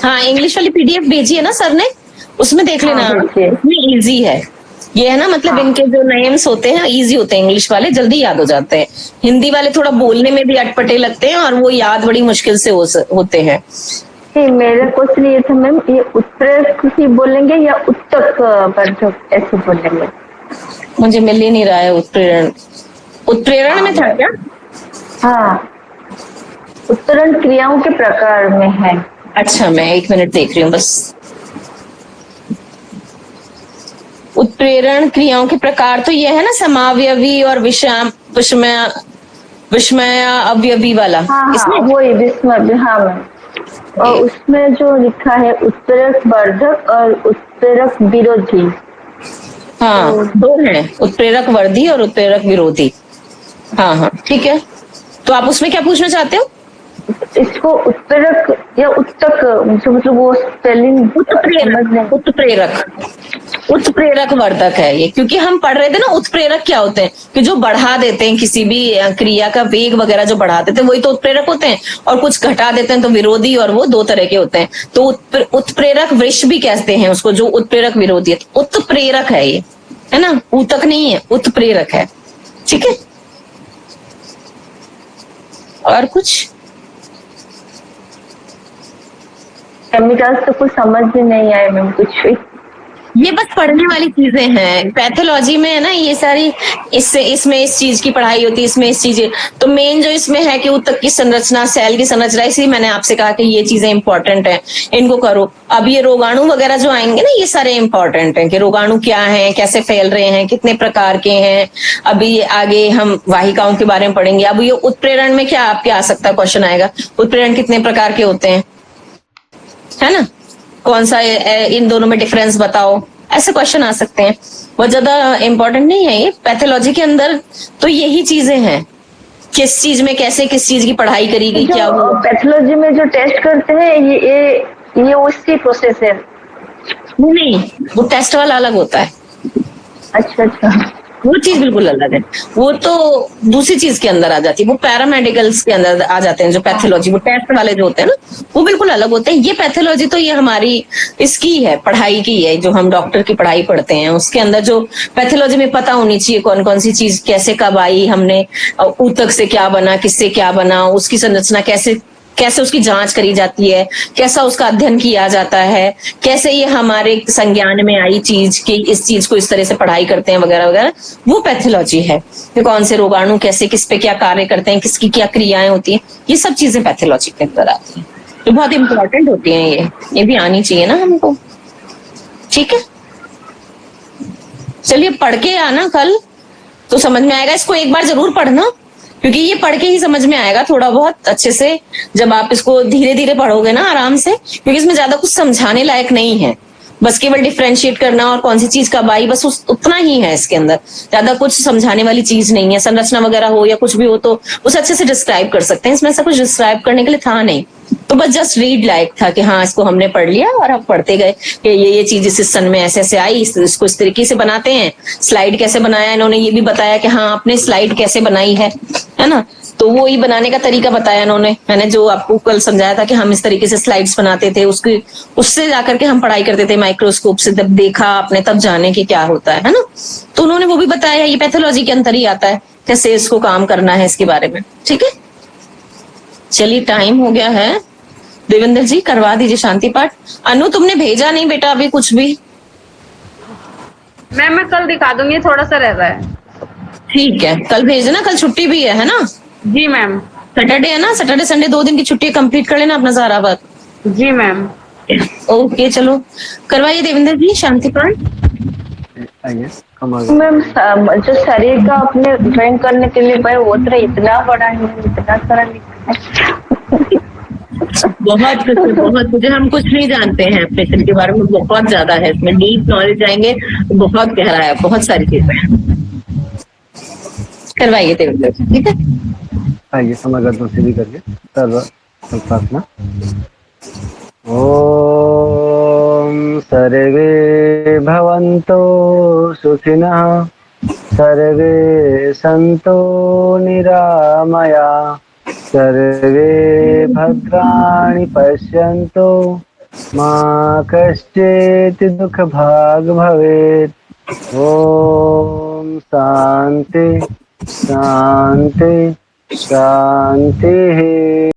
हाँ, इंग्लिश वाली पीडीएफ भेजी है ना सर ने, उसमें देख लेना, हाँ, भेजिए। इसमें इजी है ये, है ना, मतलब हाँ। इनके जो नेम्स होते हैं इजी होते हैं, इंग्लिश वाले जल्दी याद हो जाते हैं, हिंदी वाले थोड़ा बोलने में भी अटपटे लगते हैं और वो याद बड़ी मुश्किल से होते हैं। मेरा क्वेश्चन ये था मैम, ये उत्प्रेरक ही बोलेंगे या उत्तक वर्धक ऐसे बोलेंगे? मुझे मिल ही नहीं रहा है उत्प्रेरण, उत्प्रेरण में था क्या? हाँ, उत्प्रेरण क्रियाओं के प्रकार में है। अच्छा, मैं 1 मिनट देख रही हूँ बस। उत्प्रेरण क्रियाओं के प्रकार तो ये है ना, समावयवी और विषमय अवयवी वाला। हाँ, इसमें वही विषम, हाँ मैम। और उसमें जो लिखा है उत्प्रेरक वर्धक और उत्प्रेरक विरोधी। हाँ, दो हैं, उत्प्रेरक वर्धी और उत्प्रेरक विरोधी। हाँ हाँ, ठीक है। तो आप उसमें क्या पूछना चाहते हो? इसको उत्प्रेरक या उत्तक, मतलब वो स्पेलिंग। उत्प्रेरक वर्धक है ये, क्योंकि हम पढ़ रहे थे ना उत्प्रेरक क्या होते हैं, कि जो बढ़ा देते हैं किसी भी क्रिया का वेग वगैरह, जो बढ़ा देते हैं वही तो उत्प्रेरक होते हैं, और कुछ घटा देते हैं तो विरोधी, और वो 2 तरह के होते हैं। तो उत्प्रेरक वृष भी कहते हैं उसको, जो उत्प्रेरक विरोधी है। उत्प्रेरक है ये, है ना, ऊतक नहीं है, उत्प्रेरक है। ठीक है, और कुछ? केमिकल्स तो कुछ समझ में नहीं आए मैम, कुछ भी। ये बस पढ़ने वाली चीजें हैं, पैथोलॉजी में है ना ये सारी, इससे इसमें इस चीज की पढ़ाई होती है, इसमें इस चीज, तो मेन जो इसमें है कि ऊतक की संरचना, सेल की संरचना, इसलिए मैंने आपसे कहा कि ये चीजें इंपॉर्टेंट है, इनको करो। अब ये रोगाणु वगैरह जो आएंगे ना, ये सारे इंपॉर्टेंट है कि रोगाणु क्या है, कैसे फैल रहे हैं, कितने प्रकार के हैं। अभी आगे हम वाहिकाओं के बारे में पढ़ेंगे। अब ये उत्प्रेरण में क्या आपके आ सकता है, क्वेश्चन आएगा, उत्प्रेरण कितने प्रकार के होते हैं, है ना, कौन सा इन दोनों में डिफरेंस बताओ, ऐसे क्वेश्चन आ सकते हैं। बहुत ज्यादा इंपॉर्टेंट नहीं है ये, पैथोलॉजी के अंदर तो यही चीजें हैं, किस चीज में कैसे किस चीज की पढ़ाई करी गई, क्या वो पैथोलॉजी में जो टेस्ट करते हैं ये उसकी प्रोसेस है। नहीं, वो टेस्ट वाला अलग होता है। अच्छा अच्छा, वो चीज बिल्कुल अलग है, वो तो दूसरी चीज के अंदर आ जाती है, वो पैरामेडिकल्स के अंदर आ जाते हैं। जो पैथोलॉजी, वो टेस्ट वाले जो होते हैं ना, वो बिल्कुल अलग होते हैं। ये पैथोलॉजी तो ये हमारी इसकी है, पढ़ाई की है, जो हम डॉक्टर की पढ़ाई पढ़ते हैं, उसके अंदर जो पैथोलॉजी में पता होनी चाहिए कौन कौन सी चीज कैसे कब आई, हमने ऊतक से क्या बना, किससे क्या बना, उसकी संरचना कैसे उसकी जांच करी जाती है, कैसा उसका अध्ययन किया जाता है, कैसे ये हमारे संज्ञान में आई चीज की, इस चीज को इस तरह से पढ़ाई करते हैं वगैरह वगैरह, वो पैथोलॉजी है। कि कौन से रोगाणु कैसे किस पे क्या कार्य करते हैं, किसकी क्या क्रियाएं होती हैं, ये सब चीजें पैथोलॉजी के अंदर आती हैं, तो बहुत इंपॉर्टेंट होती हैं। ये भी आनी चाहिए ना हमको। ठीक है, चलिए पढ़ के आना, कल तो समझ में आएगा। इसको एक बार जरूर पढ़ना, क्योंकि ये पढ़ के ही समझ में आएगा थोड़ा बहुत अच्छे से, जब आप इसको धीरे धीरे पढ़ोगे ना आराम से, क्योंकि इसमें ज्यादा कुछ समझाने लायक नहीं है, बस केवल डिफरेंशिएट करना और कौन सी चीज कब आई, बस उतना ही है इसके अंदर, ज्यादा कुछ समझाने वाली चीज नहीं है। संरचना वगैरह हो या कुछ भी हो तो उसे अच्छे से डिस्क्राइब कर सकते हैं, इसमें ऐसा कुछ डिस्क्राइब करने के लिए था नहीं, तो बस जस्ट रीड लायक था कि हाँ इसको हमने पढ़ लिया और अब पढ़ते गए कि ये चीज इस सन में ऐसे ऐसे आई, इसको इस तरीके से बनाते हैं। स्लाइड कैसे बनाया, इन्होंने ये भी बताया कि हाँ आपने स्लाइड कैसे बनाई है ना, तो वो ही बनाने का तरीका बताया इन्होंने। मैंने जो आपको कल समझाया था कि हम इस तरीके से स्लाइड्स बनाते थे, उससे जाकर के हम पढ़ाई करते थे माइक्रोस्कोप से, जब देखा आपने तब जाने कि क्या होता है ना, तो उन्होंने वो भी बताया। ये पैथोलॉजी के अंदर ही आता है कैसे इसको काम करना है इसके बारे में। ठीक है, चलिए टाइम हो गया है। देवेंद्र जी करवा दीजिए शांति पाठ। अनु तुमने भेजा नहीं बेटा अभी कुछ भी? मैम मैं कल दिखा दूंगी, थोड़ा सा रह रहा है। ठीक है, कल भेज देना, कल छुट्टी भी है ना? जी मैम। सैटरडे है ना, सैटरडे संडे 2 दिन की छुट्टी कंप्लीट कर लेना अपना सारा वर्क। जी मैम। ओके चलो करवाइए देवेंद्र जी शांति पाठ। आइए कमल। मैम जो शरीर का अपने ड्राइंग करने के लिए भाई वो तो इतना बड़ा है, इतना सारा लिखा है। बहुत कुछ है, बहुत कुछ है। हम कुछ नहीं जानते हैं अपने शरीर के बारे में, बहुत ज्यादा है इसमें, डीप नॉलेज आएंगे बहुत गहरा है, बहुत सारी चीजें हैं। करवाइए देवेंद्र जी, ठीक है। आइए समग्र सीधी करके सर्व प्रार्थना। ओम सर्वे भवन्तु सुखिनः सर्वे सन्तु निरामया सर्वे भद्राणि पश्यन्तु मा कश्चित् दुःखभाग् भवेत्। ओम शांति शांति शांति।